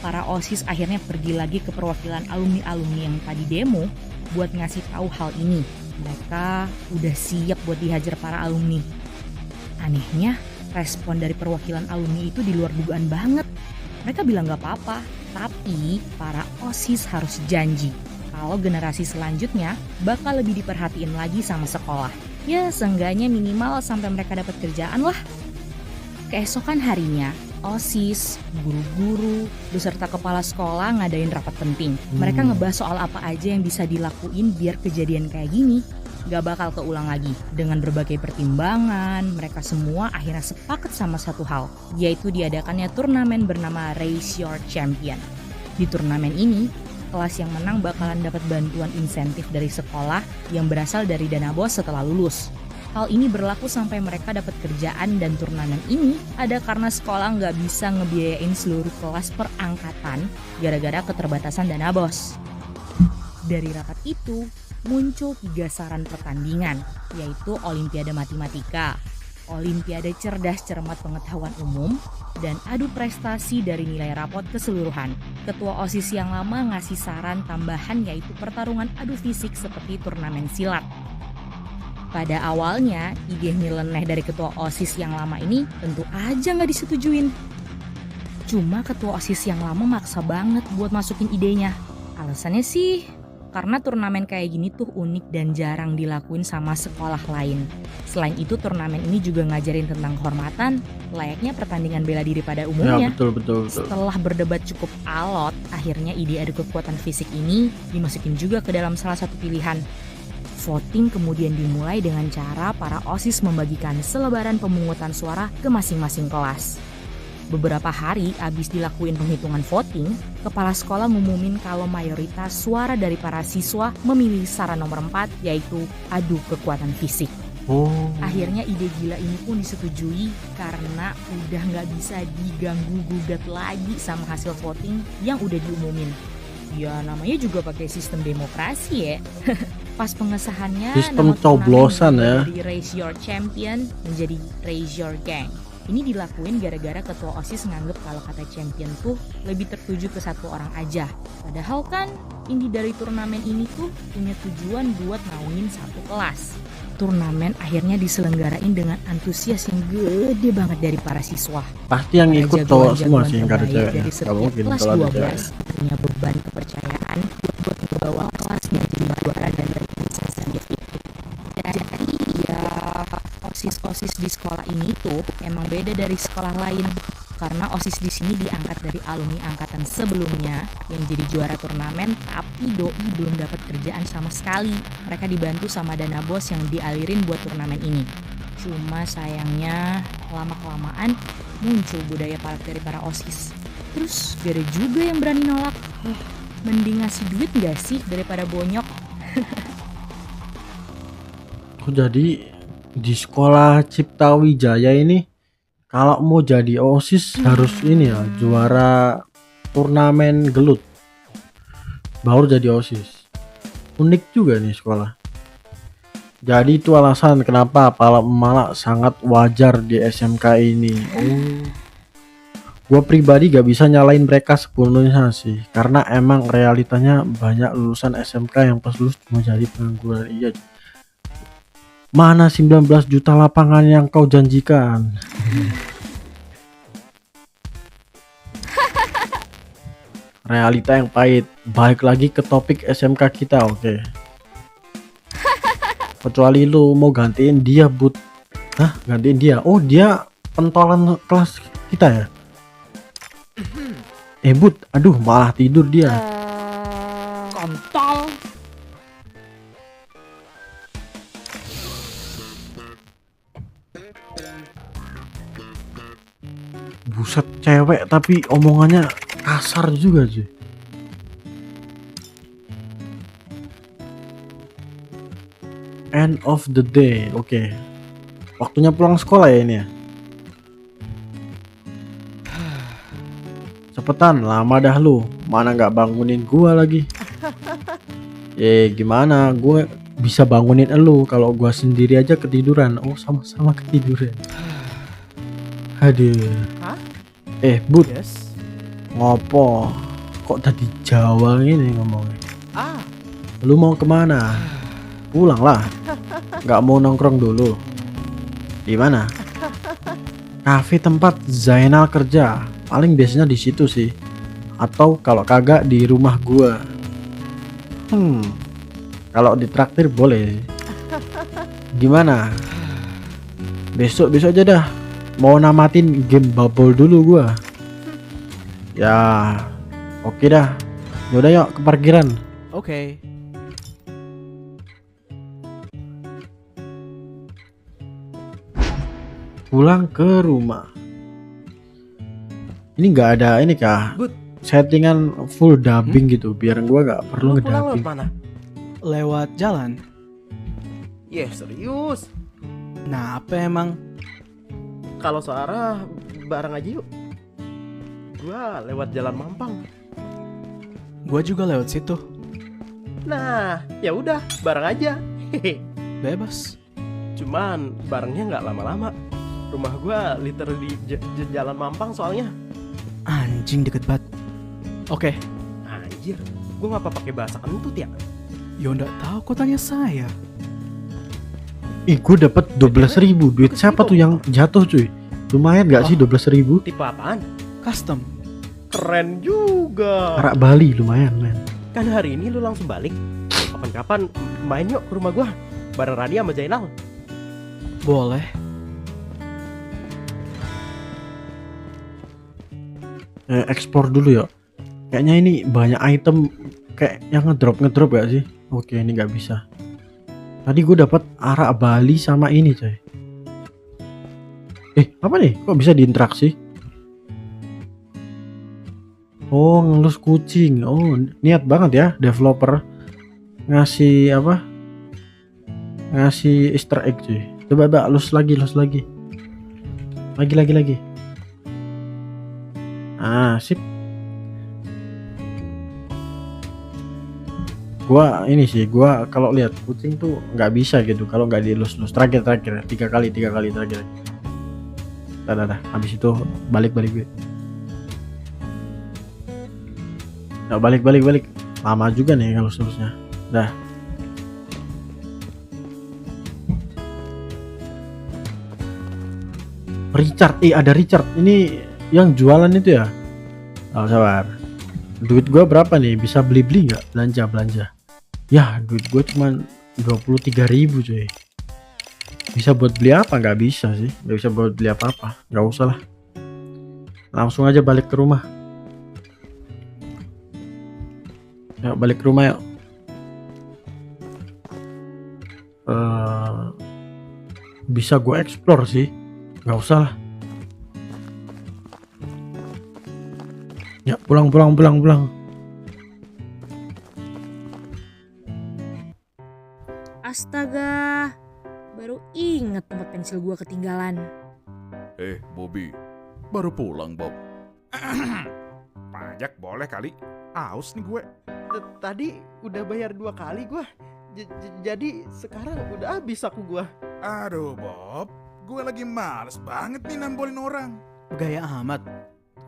para OSIS akhirnya pergi lagi ke perwakilan alumni-alumni yang tadi demo buat ngasih tahu hal ini. Mereka udah siap buat dihajar para alumni. Anehnya, respon dari perwakilan alumni itu di luar dugaan banget. Mereka bilang gak apa-apa, tapi para OSIS harus janji kalau generasi selanjutnya bakal lebih diperhatiin lagi sama sekolah. Ya, seenggaknya minimal sampai mereka dapat kerjaan lah. Keesokan harinya, OSIS, guru-guru, beserta kepala sekolah ngadain rapat penting. Mereka ngebahas soal apa aja yang bisa dilakuin biar kejadian kayak gini gak bakal keulang lagi. Dengan berbagai pertimbangan, mereka semua akhirnya sepakat sama satu hal, yaitu diadakannya turnamen bernama Raise Your Champion. Di turnamen ini, kelas yang menang bakalan dapat bantuan insentif dari sekolah yang berasal dari dana BOS setelah lulus. Hal ini berlaku sampai mereka dapat kerjaan, dan turnamen ini ada karena sekolah nggak bisa ngebiayain seluruh kelas per angkatan gara-gara keterbatasan dana BOS. Dari rapat itu muncul 3 saran pertandingan, yaitu Olimpiade Matematika, Olimpiade Cerdas Cermat Pengetahuan Umum, dan adu prestasi dari nilai rapot keseluruhan. Ketua OSIS yang lama ngasih saran tambahan, yaitu pertarungan adu fisik seperti turnamen silat. Pada awalnya, ide nyeleneh dari ketua OSIS yang lama ini tentu aja nggak disetujuin. Cuma ketua OSIS yang lama maksa banget buat masukin idenya. Alasannya sih, karena turnamen kayak gini tuh unik dan jarang dilakuin sama sekolah lain. Selain itu, turnamen ini juga ngajarin tentang kehormatan, layaknya pertandingan bela diri pada umumnya. Ya, betul. Setelah berdebat cukup alot, akhirnya ide adu kekuatan fisik ini dimasukin juga ke dalam salah satu pilihan. Voting kemudian dimulai dengan cara para OSIS membagikan selebaran pemungutan suara ke masing-masing kelas. Beberapa hari abis dilakuin penghitungan voting, kepala sekolah ngumumin kalau mayoritas suara dari para siswa memilih saran nomor 4, yaitu adu kekuatan fisik. Akhirnya ide gila ini pun disetujui karena udah nggak bisa diganggu-gugat lagi sama hasil voting yang udah diumumin. Ya namanya juga pakai sistem demokrasi ya. Pas pengesahannya, sistem nama coblosan ya. Dari Raise Your Champion menjadi Raise Your Gang. Ini dilakuin gara-gara ketua OSIS nganggep kalau kata champion tuh lebih tertuju ke satu orang aja. Padahal kan inti dari turnamen ini tuh punya tujuan buat naungin satu kelas. Turnamen akhirnya diselenggarain dengan antusias yang gede banget dari para siswa. Pasti yang ikut cowok semua sih, nggak ada cewek. Dari setiap kelas 12 punya beban kepercayaan buat membawa kelasnya jadi juara dan berprestasi itu. Jadi ya OSIS di sekolah ini tuh emang beda dari sekolah lain, karena OSIS di sini diangkat dari alumni angkatan sebelumnya yang jadi juara turnamen, tapi doi belum dapat kerjaan sama sekali. Mereka dibantu sama dana BOS yang dialirin buat turnamen ini. Cuma sayangnya lama-kelamaan muncul budaya palak dari para OSIS. Terus gak ada juga yang berani nolak. Mending ngasih duit gak sih daripada bonyok? Jadi di sekolah Cipta Wijaya ini, kalau mau jadi OSIS harus ini ya, juara turnamen gelut baru jadi OSIS. Unik juga nih sekolah. Jadi itu alasan kenapa pala emalak sangat wajar di SMK ini. Gue pribadi gak bisa nyalain mereka sepenuhnya sih, karena emang realitanya banyak lulusan SMK yang pas lulus cuma jadi pengangguran. Iya, mana 19 juta lapangan yang kau janjikan? Realita yang pahit. Balik lagi ke topik SMK kita, oke. Kecuali lu mau gantiin dia, Bud. Hah, gantiin dia? Oh, dia pentolan kelas kita ya? Bud, aduh malah tidur dia. Kontol. Buset, cewek tapi omongannya kasar juga cuy. End of the day. Oke. Waktunya pulang sekolah ya ini ya. Cepetan, lama dah lu. Mana nggak bangunin gua lagi. Gimana? Gue bisa bangunin elu kalau gua sendiri aja ketiduran. Oh, sama-sama ketiduran. Aduh. Hah? Bud, Yes. ngopo? Kok tadi Jawa ini ngomongnya? Lu mau kemana? Pulang lah. Nggak mau nongkrong dulu. Di mana? Kafe tempat Zainal kerja. Paling biasanya di situ sih. Atau kalau kagak di rumah gua. Kalau ditraktir boleh. Gimana? Besok aja dah. Mau namatin game Bubble dulu gua. Ya, oke dah. Yaudah yuk ke parkiran. Oke. Pulang ke rumah. Ini nggak ada ini kah? Bud. Settingan full dubbing gitu biar gua nggak perlu Lu pulang lewat ngedubbing. mana? Lewat jalan. Serius. Nah, apa emang? Kalau searah bareng aja yuk. Gua lewat jalan Mampang. Gua juga lewat situ. Nah, ya udah, bareng aja. Bebas. Cuman barengnya nggak lama-lama. Rumah gua literally di jalan Mampang soalnya. Anjing deket banget. Oke. Anjir, gua ngapa pakai bahasa kentut ya? Yo nggak tahu kok tanya saya. Gue dapet 12.000. Duit siapa tuh yang jatuh cuy? Lumayan gak sih 12.000? Tipe apaan? Custom. Keren juga. Arak Bali lumayan men. Kan hari ini lu langsung balik. Kapan-kapan main yuk ke rumah gua. Bareng Rani sama Zainal. Boleh. Explore dulu ya. Kayaknya ini banyak item kayak yang ngedrop gak sih? Oke, ini nggak bisa. Tadi gue dapat arak Bali sama ini coy. Apa nih? Kok bisa diinteraksi? Oh, ngelus kucing. Oh, niat banget ya developer ngasih apa? Ngasih Easter egg cuy. Coba lus lagi. Lagi. Sip. Gua ini sih, gua kalau lihat kucing tuh nggak bisa gitu kalau nggak dielus-elus. Terakhir 3 kali terakhir. Dah. Habis itu balik gue. Nggak balik. Lama juga nih kalau seterusnya. Dah. Richard, ada Richard. Ini yang jualan itu ya. Sabar. Duit gua berapa nih? Bisa beli nggak? Belanja. Ya, duit gue cuma 23.000 cuy. Bisa buat beli apa? Nggak bisa sih. Nggak bisa buat beli apa-apa. Nggak usah lah. Langsung aja balik ke rumah. Yuk balik ke rumah yuk. Bisa gue explore sih. Nggak usah lah. Ya pulang. Astaga, baru inget tempat pensil gua ketinggalan. Bobby, baru pulang Bob. Pajak boleh kali. Aus nih gue. Tadi udah bayar 2 kali gua. Jadi sekarang udah habis aku gua. Aduh Bob, gue lagi males banget nih nambolin orang. Gaya amat.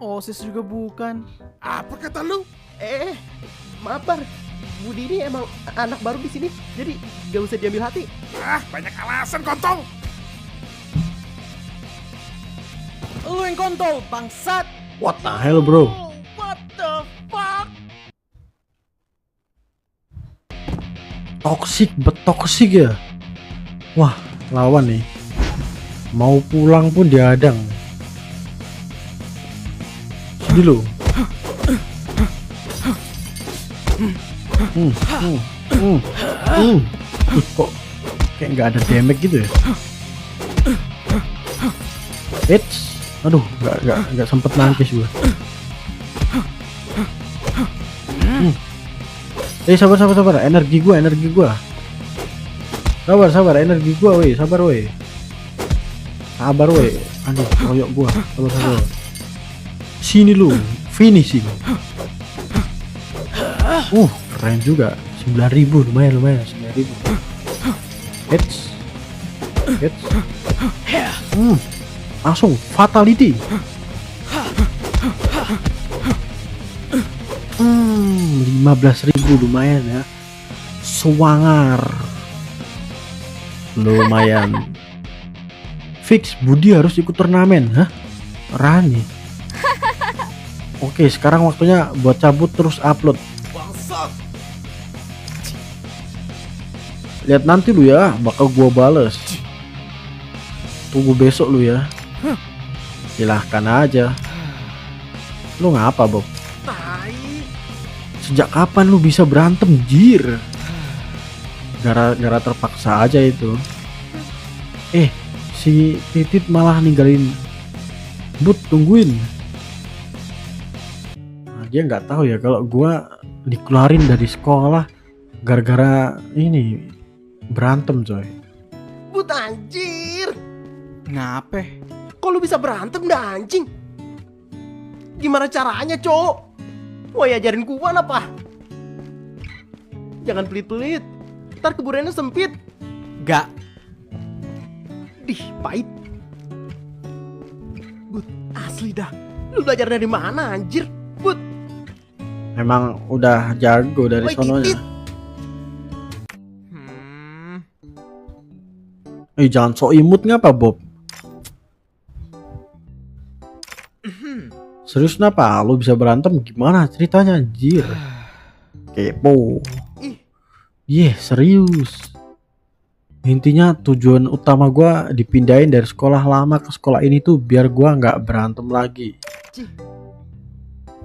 OSIS juga bukan. Apa kata lu? Maaf Bar, Budi ini emang anak baru di sini, jadi gak usah diambil hati. Banyak alasan kontol. Lu yang kontol, bangsat. What the hell bro? What the fuck? Toxic ya. Wah, lawan nih. Mau pulang pun diadang. Sini lu. Kok kayak nggak ada damage gitu ya? Aduh, nggak sempet nangkis gua. Sabar. Energi gua. Sabar, energi gua, weh. Sabar, weh. Aduh, koyok gua. Sabar. Sini lu, finishing. Keren juga. 9.000, lumayan 9.000. Hits. Langsung fatality. 15.000 lumayan ya. Sewangar. Lumayan. Fix Budi harus ikut turnamen, Rani. Oke, sekarang waktunya buat cabut terus upload. Lihat nanti lu ya, bakal gua bales. Tunggu besok lu ya. Silahkan aja. Lu ngapa, Bob? Sejak kapan lu bisa berantem, jir? Gara-gara terpaksa aja itu. Si Titit malah ninggalin Bud, tungguin. Nah, dia nggak tahu ya kalau gua dikeluarin dari sekolah gara-gara ini berantem, coy. But anjir. Ngape? Kok lu bisa berantem dah anjing? Gimana caranya, Cok? Woi, ajarin gua apa? Jangan pelit-pelit. Ntar kuburannya sempit. Gak. Dih, pahit. But, asli dah. Lu belajar dari mana anjir? But. Emang udah jago dari Woi, sononya. Titit. Jangan sok imut ngapa, Bob? Serius kenapa? Lu bisa berantem gimana ceritanya, anjir? Kepo. Serius. Intinya tujuan utama gua dipindahin dari sekolah lama ke sekolah ini tuh biar gua nggak berantem lagi.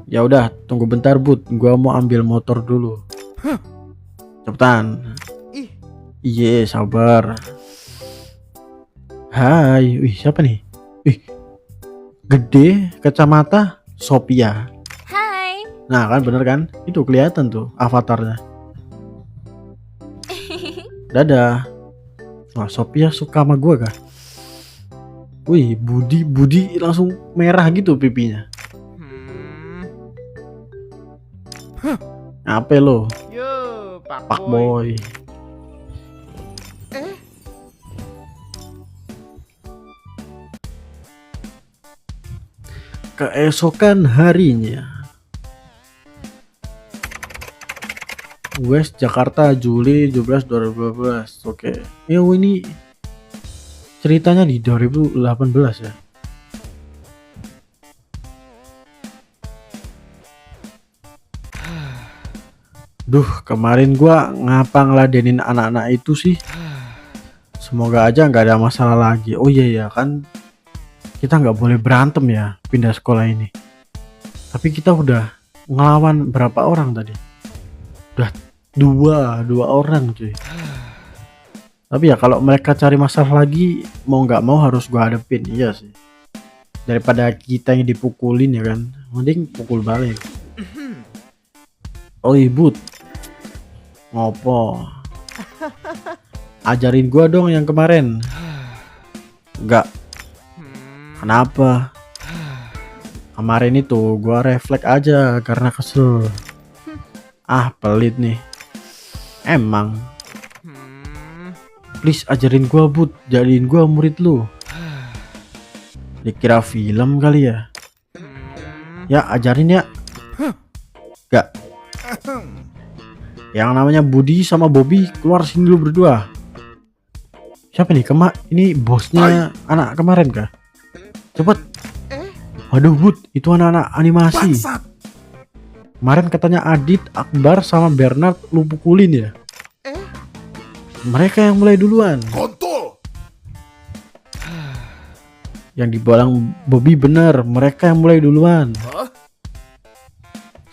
Ya udah, tunggu bentar, Bud. Gua mau ambil motor dulu. Cepetan. Sabar. Hai, siapa nih? Gede, kacamata, Sophia. Hai. Nah kan bener kan? Itu kelihatan tuh avatarnya. Dadah. Wah, Sophia suka sama gue kah? Budi langsung merah gitu pipinya. Apa lo? Yo, Pak Boy. Keesokan harinya, West Jakarta, Juli 17 2012. Oke. Ini ceritanya di 2018 ya. Kemarin gua ngapa ngeladenin anak-anak itu sih? Semoga aja nggak ada masalah lagi. Oh iya kan, kita nggak boleh berantem ya pindah sekolah ini. Tapi kita udah ngelawan berapa orang tadi? Udah dua orang, cuy. Tapi ya kalau mereka cari masalah lagi, mau nggak mau harus gua hadepin. Iya sih. Daripada kita yang dipukulin ya kan, mending pukul balik. Bud, ngopo? Ajarin gua dong yang kemarin. Enggak. Kenapa? Kemarin itu gua refleks aja karena kesel. Pelit nih. Emang. Please ajarin gua, Bud. Jadiin gua murid lu. Dikira film kali ya? Ya ajarin ya. Gak. Yang namanya Budi sama Bobby keluar sini dulu berdua. Siapa nih? Ini bosnya anak kemarin kah? Cepet. Waduh, Bud, itu anak-anak animasi. Kemarin katanya Adit, Akbar sama Bernard lu pukulin ya? Mereka yang mulai duluan. Kontol. Yang dibilang Bobby bener, mereka yang mulai duluan.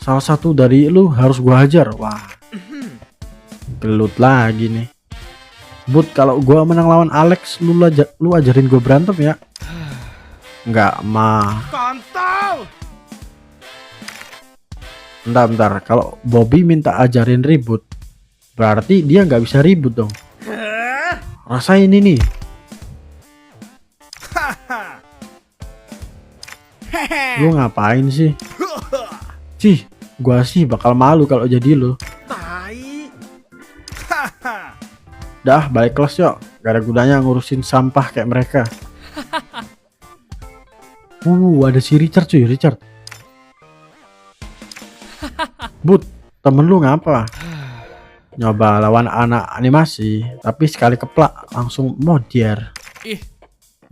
Salah satu dari lu harus gua hajar. Wah, gelut lagi nih. Bud, kalau gua menang lawan Alex, lu ajarin gua berantem ya? Enggak mah. Kontol. Bentar. Kalau Bobby minta ajarin ribut, berarti dia nggak bisa ribut dong. Rasain ini. Lu ngapain sih? Cih, gua sih bakal malu kalau jadi lu. Tai. Dah, balik kelas yuk. Gak ada gunanya ngurusin sampah kayak mereka. Ada si Richard cuy, Richard. But, temen lu ngapa? Nyoba lawan anak animasi, tapi sekali keplak langsung modiar. Ih.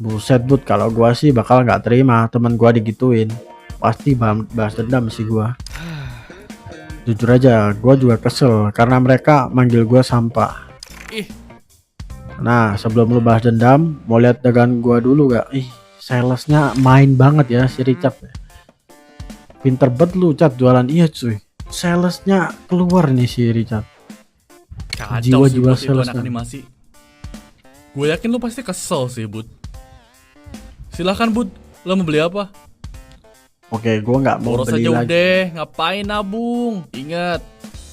Buset But, kalau gua sih bakal nggak terima temen gua digituin. Pasti bahas dendam sih gua. Jujur aja, gua juga kesel karena mereka manggil gua sampah. Ih. Nah, sebelum lu bahas dendam, mau lihat dagangan gua dulu gak? Salesnya main banget ya si Richard. Pinter banget lu Cat jualan, iya cuy. Salesnya keluar nih si Richard. Kacau Jiwa sih jual Bud, itu anak salesnya. animasi. Gue yakin lu pasti kesel sih, Bud. Silahkan, Bud. Lo mau beli apa? Oke, gua nggak mau Boros beli aja lagi. udah, ngapain nabung? Ingat,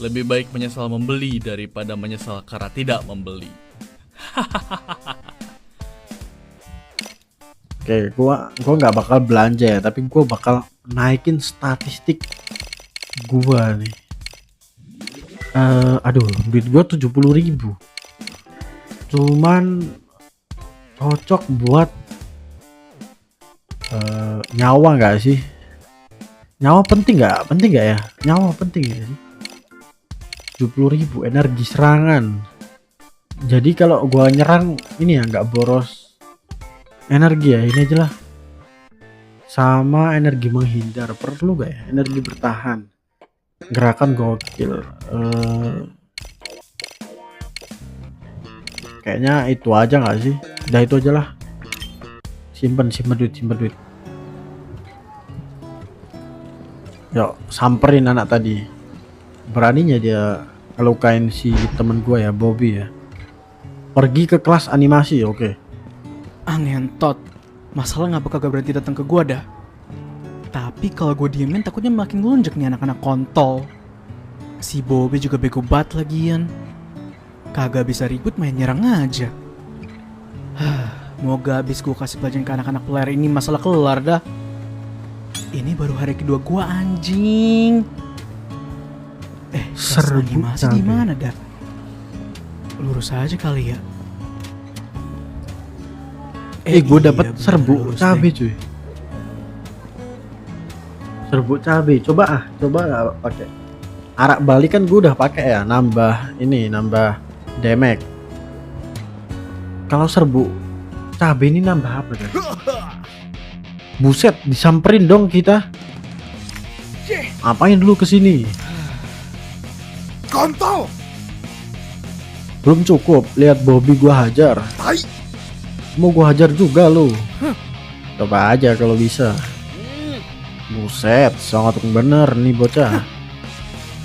lebih baik menyesal membeli daripada menyesal karena tidak membeli. Oke, gua nggak bakal belanja ya, tapi gua bakal naikin statistik gua nih. Aduh, duit gua 70.000. Cuman cocok buat nyawa nggak sih? Nyawa penting nggak? Penting nggak ya? Nyawa penting ya sih? 70.000 energi serangan. Jadi kalau gua nyerang ini ya nggak boros energi ya, ini aja lah. Sama energi menghindar, perlu gak ya? Energi bertahan, gerakan gokil. Kayaknya itu aja nggak sih? Udah itu aja lah. Simpen duit. Yuk, samperin anak tadi. Beraninya dia ngelukain si temen gua ya, Bobby ya. Pergi ke kelas animasi, oke. Ngentot, masalah ngapa kagak berhenti datang ke gua dah. Tapi kalau gue diemin takutnya makin ngelunjak nih anak-anak kontol. Si Bobby juga bego banget lagian. Kagak bisa ribut main nyerang aja. Moga abis gue kasih pelajaran ke anak-anak player ini masalah kelar dah. Ini baru hari kedua gua anjing. Kelas Serbu animasi cabe. di mana dah? Lurus aja kali ya. Gue iya, dapat bener, serbuk lurus cabe deh. cuy. Serbuk cabe, coba pakai. Arak balik kan gue udah pakai ya, nambah damage. Kalau serbuk cabe ini nambah apa kan? Buset, disamperin dong kita. Apain dulu kesini? Kontol! Belum cukup, lihat Bobby gua hajar. Tai! Mau gua hajar juga lu. Coba aja kalau bisa. Buset, sangat bener nih bocah.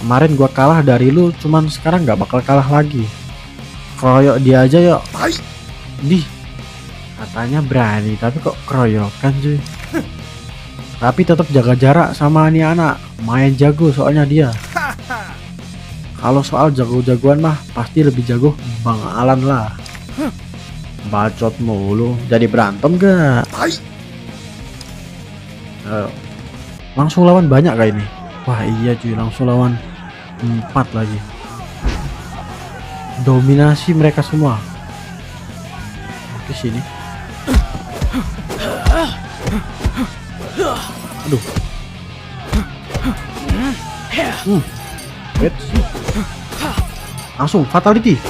Kemarin gua kalah dari lu, cuman sekarang nggak bakal kalah lagi. Keroyok dia aja yuk. Tai! Dih, katanya berani, tapi kok keroyokan cuy. Tapi tetap jaga jarak sama nih anak. Main jago soalnya dia. Kalau soal jago-jagoan mah pasti lebih jago Bang Alan lah. Bacot mulu, jadi berantem gak? Tai! Langsung lawan banyak kayak ini. Wah iya cuy, langsung lawan 4 lagi. Dominasi mereka semua. Ke sini. Aduh. Wait. Langsung fatality.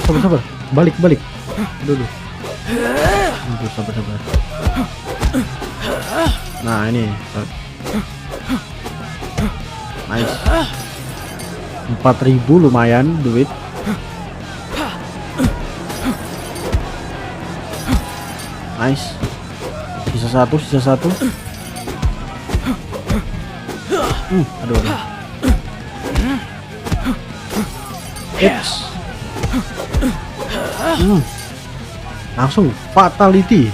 Sabar. Balik. Aduh. Sabar. Nah, ini. Nice. 4.000 lumayan duit. Nice. Sisa satu. Aduh. Eits. Langsung fatality.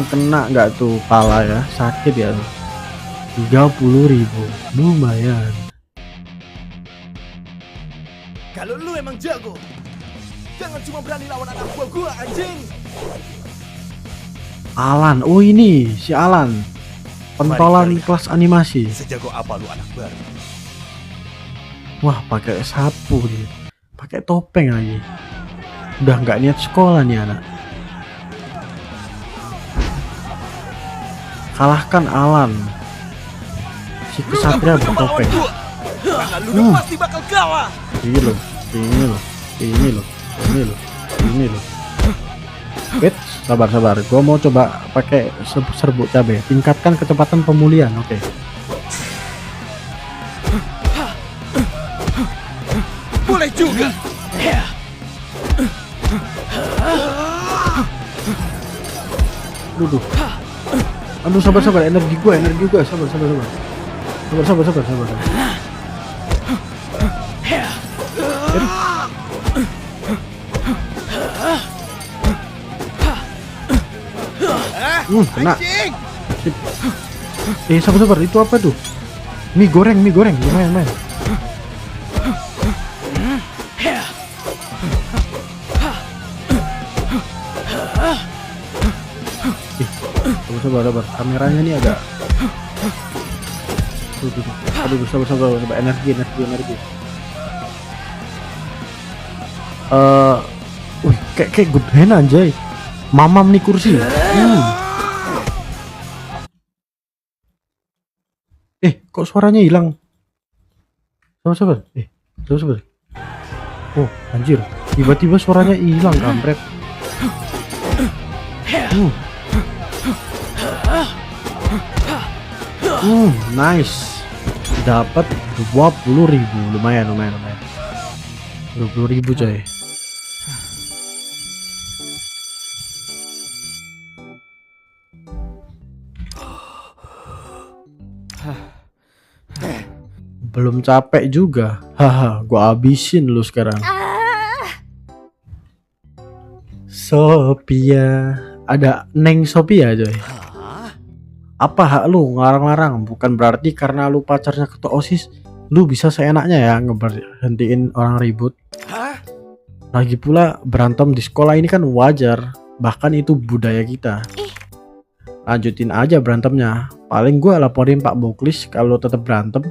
Kena nggak tuh pala ya? Sakit ya. 30.000, lumayan. Kalau lu emang jago, jangan cuma berani lawan anak buah gua, anjing. Alan, oh ini si Alan, pentolan kelas animasi. Sejago apa lu anak baru? Wah, pakai sapu dia, pakai topeng lagi. Udah nggak niat sekolah nih anak. Kalahkan Alan, si kesatria bertopeng. Lu pasti bakal kalah. Ini loh, ini loh, ini loh, ini loh, ini loh. Wait, sabar. Gua mau coba pakai serbuk cabai. Tingkatkan kecepatan pemulihan. Oke. Boleh juga. Duh. Aduh, sabar. Energi gua. Sabar. Kena. Sip. Sabar. Itu apa tuh? Mie goreng. Lumayan. Sabar. Kameranya nih agak. Aduh, sabar. Energi. Kayak good hand anjay. Mamam nih kursi. Kok suaranya hilang? Sabar. Sabar. Oh, anjir. Tiba-tiba suaranya hilang, kampret. Nice. Dapat 20.000. Lumayan. 20.000 coy. Belum capek juga. Haha, gua habisin lu sekarang. Sophia. Ada Neng Sophia coy. Apa hak lu ngelarang-larang? Bukan berarti karena lu pacarnya ketua OSIS lu bisa seenaknya ya ngeberhentiin orang ribut. Lagi pula berantem di sekolah ini kan wajar. Bahkan itu budaya kita. Lanjutin aja berantemnya. Paling gua laporin Pak Boklis kalau tetap berantem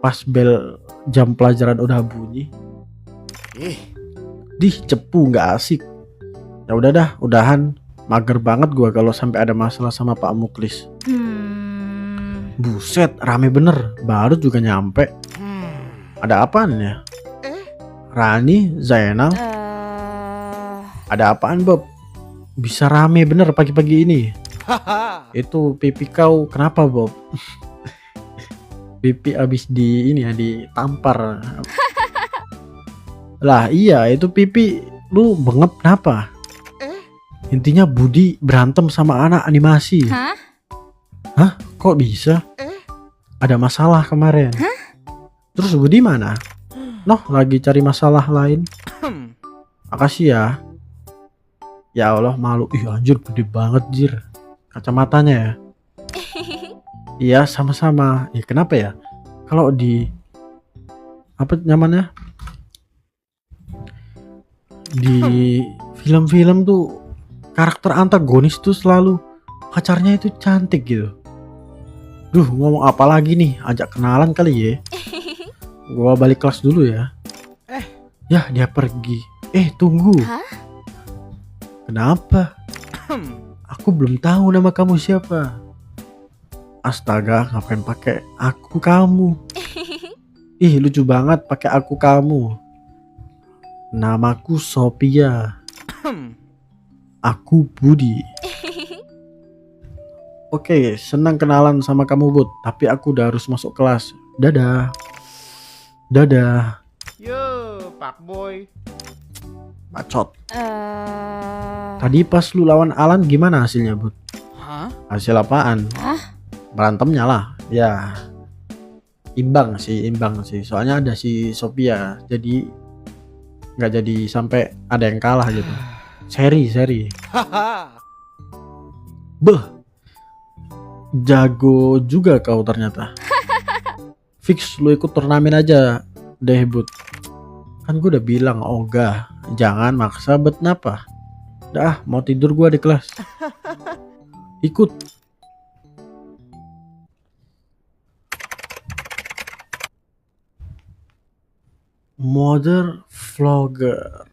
pas bel jam pelajaran udah bunyi. Cepu nggak asik. Ya udah dah, udahan. Mager banget gua kalau sampai ada masalah sama Pak Muklis. Buset, rame bener. Baru juga nyampe. Ada apaan ya? Rani, Zainal. Ada apaan Bob? Bisa rame bener pagi-pagi ini. Itu pipi kau kenapa Bob? Pipi abis ditampar. Lah iya, itu pipi lu bengep kenapa? Intinya Budi berantem sama anak animasi. Hah? Kok bisa? Ada masalah kemarin. Terus Budi mana? Lagi cari masalah lain. Makasih ya. Ya Allah, malu. Ih anjir, gede banget jir kacamatanya ya. Iya, sama-sama. Ya kenapa ya? Kalau di apa namanya? Di film-film tuh karakter antagonis tuh selalu pacarnya itu cantik gitu. Duh, ngomong apa lagi nih? Ajak kenalan kali ya. Gua balik kelas dulu ya. Ya, dia pergi. Tunggu. Kenapa? Aku belum tahu nama kamu siapa. Astaga, ngapain pakai aku kamu? Ih, lucu banget pakai aku kamu. Namaku Sophia. Aku Budi. Oke, senang kenalan sama kamu Bud. Tapi aku udah harus masuk kelas. Dadah. Yo, Pak Boy. Bacot. Tadi pas lu lawan Alan gimana hasilnya Bud? Hasil apaan? Berantemnya lah. Ya. Imbang sih. Soalnya ada si Sophia. Jadi nggak jadi sampai ada yang kalah gitu. Seri. Beh, jago juga kau ternyata. Fix lu ikut turnamen aja deh Bud. Kan gue udah bilang ogah, jangan maksa bet napa. Dah mau tidur gua di kelas. Ikut. Modern vlogger.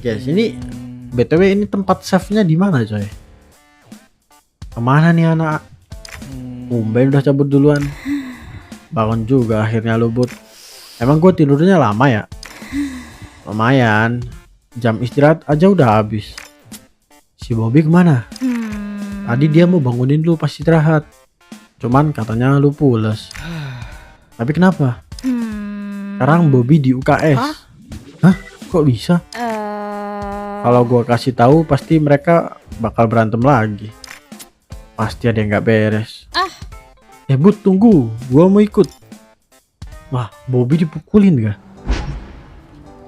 Guys, ini BTW ini tempat save-nya di mana, coy? Kemana nih anak? Umben udah cabut duluan. Bangun juga akhirnya lu Bud. Emang gue tidurnya lama ya? Lumayan. Jam istirahat aja udah habis. Si Bobby kemana? Tadi dia mau bangunin lu pas istirahat. Cuman katanya lu pules. Tapi kenapa? Sekarang Bobby di UKS. Hah? Kok bisa? Kalau gua kasih tahu pasti mereka bakal berantem lagi. Pasti ada yang nggak beres. Bud tunggu, gua mau ikut. Wah, Bobby dipukulin gak?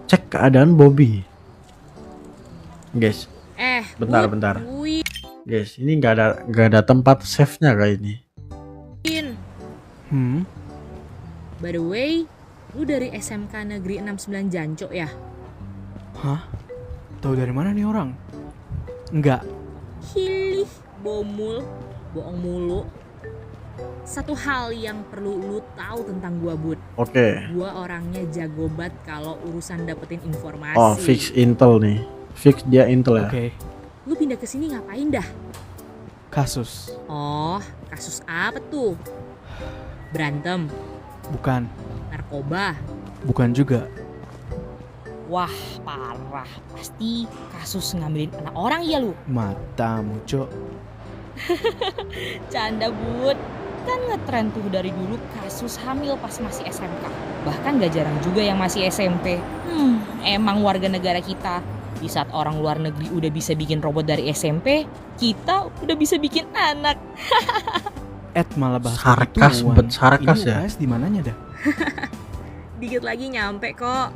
Cek keadaan Bobby. Guys, bentar. Guys, ini nggak ada tempat save-nya kayak ini. By the way, lu dari SMK Negeri 69 Jancok ya? Hah? Tahu dari mana nih orang? Enggak. Hilih, bomul, bohong mulu. Satu hal yang perlu lu tahu tentang gua, Bud. Oke. Gua orangnya jago banget kalau urusan dapetin informasi. Oh, fix intel nih. Fix dia intel ya. Oke. Lu pindah ke sini ngapain dah? Kasus. Oh, kasus apa tuh? Berantem, Bukan. narkoba. Bukan juga. Wah, parah. Pasti kasus ngambilin anak orang ya lu. Matamu, Cok. Canda, Bud. Kan ngetren tuh dari dulu kasus hamil pas masih SMK. Bahkan gak jarang juga yang masih SMP. Emang warga negara kita. Di saat orang luar negeri udah bisa bikin robot dari SMP, kita udah bisa bikin anak. Malah bahas Sarkas, begituan. bet sarkas Ini ya. UKS di mananya dah? Dikit lagi nyampe kok.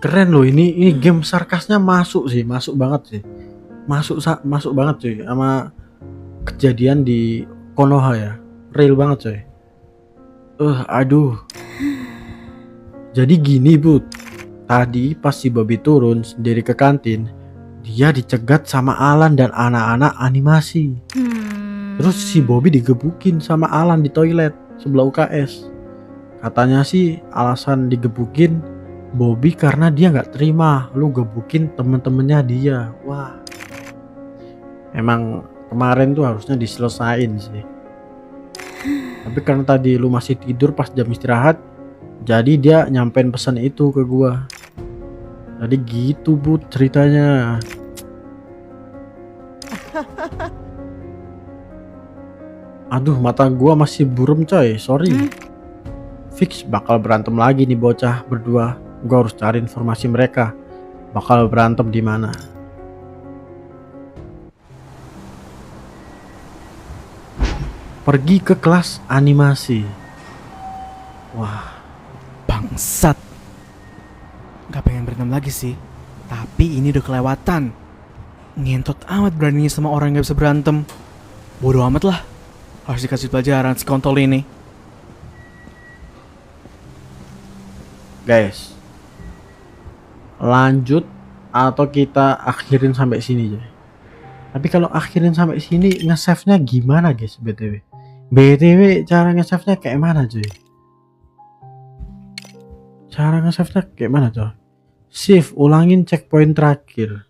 Keren loh ini game sarkasnya masuk banget sih. Masuk banget cuy sama kejadian di Konoha ya. Real banget cuy. Aduh. Jadi gini Bud. Tadi pas si Bobby turun sendiri ke kantin, dia dicegat sama Alan dan anak-anak animasi. Terus si Bobby digebukin sama Alan di toilet sebelah UKS. Katanya sih alasan digebukin Bobby karena dia nggak terima lu gebukin temen-temennya dia. Wah, emang kemarin tuh harusnya diselesain sih. Tapi karena tadi lu masih tidur pas jam istirahat, jadi dia nyampein pesan itu ke gua. Jadi gitu Bud ceritanya. Aduh, mata gua masih buram coy, sorry. Fix bakal berantem lagi nih bocah berdua. Gua harus cari informasi mereka bakal berantem di mana. Pergi ke kelas animasi. Wah, Bangsat. Gak pengen berantem lagi sih. Tapi ini udah kelewatan. Ngentot amat beraninya sama orang yang gak bisa berantem. Bodoh amat lah. Harus dikasih pelajaran si kontol ini. guys, lanjut atau kita akhirin sampai sini aja. Tapi kalau akhirin sampai sini nge-save-nya gimana guys? BTW cara nge-save-nya kayak mana cuy? Cara nge-save-nya kayak mana tuh? Save, ulangin checkpoint terakhir.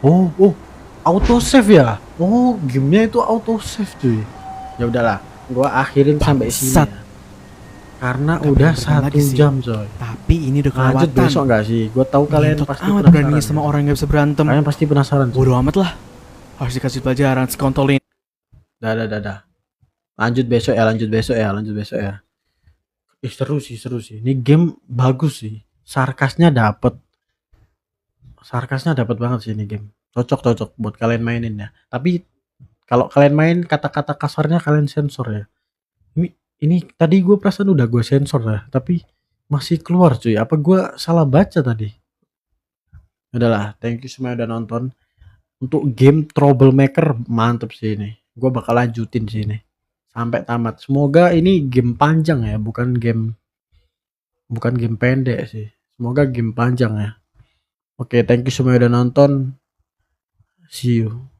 Oh, auto save ya? Oh, gamenya itu auto save cuy. Ya udahlah, gua akhirin sampai sini ya. Karena Gak udah pengen berantem 1 lagi sih. jam coy. Tapi ini udah kelewatan. Lanjut besok gak sih? Gue tahu kalian Ngentot pasti amat penasaran. beraninya sama orang yang gak bisa berantem. Kalian pasti penasaran. cuy. Bodoh amat lah. Harus dikasih pelajaran si kontol ini. Dah. Lanjut besok ya. Seru sih. Ini game bagus sih. Sarkasnya dapet banget sih ini game. Cocok buat kalian mainin ya. Tapi Kalau kalian main kata-kata kasarnya kalian sensor ya. Ini tadi gue perasaan udah gue sensor lah, tapi masih keluar cuy. Apa gue salah baca tadi? Udahlah, thank you semua udah nonton. Untuk game Troublemaker mantep sih ini. Gue bakal lanjutin sih ini sampai tamat. Semoga ini game panjang ya, bukan game pendek sih. Semoga game panjang ya. Oke, thank you semua udah nonton. See you.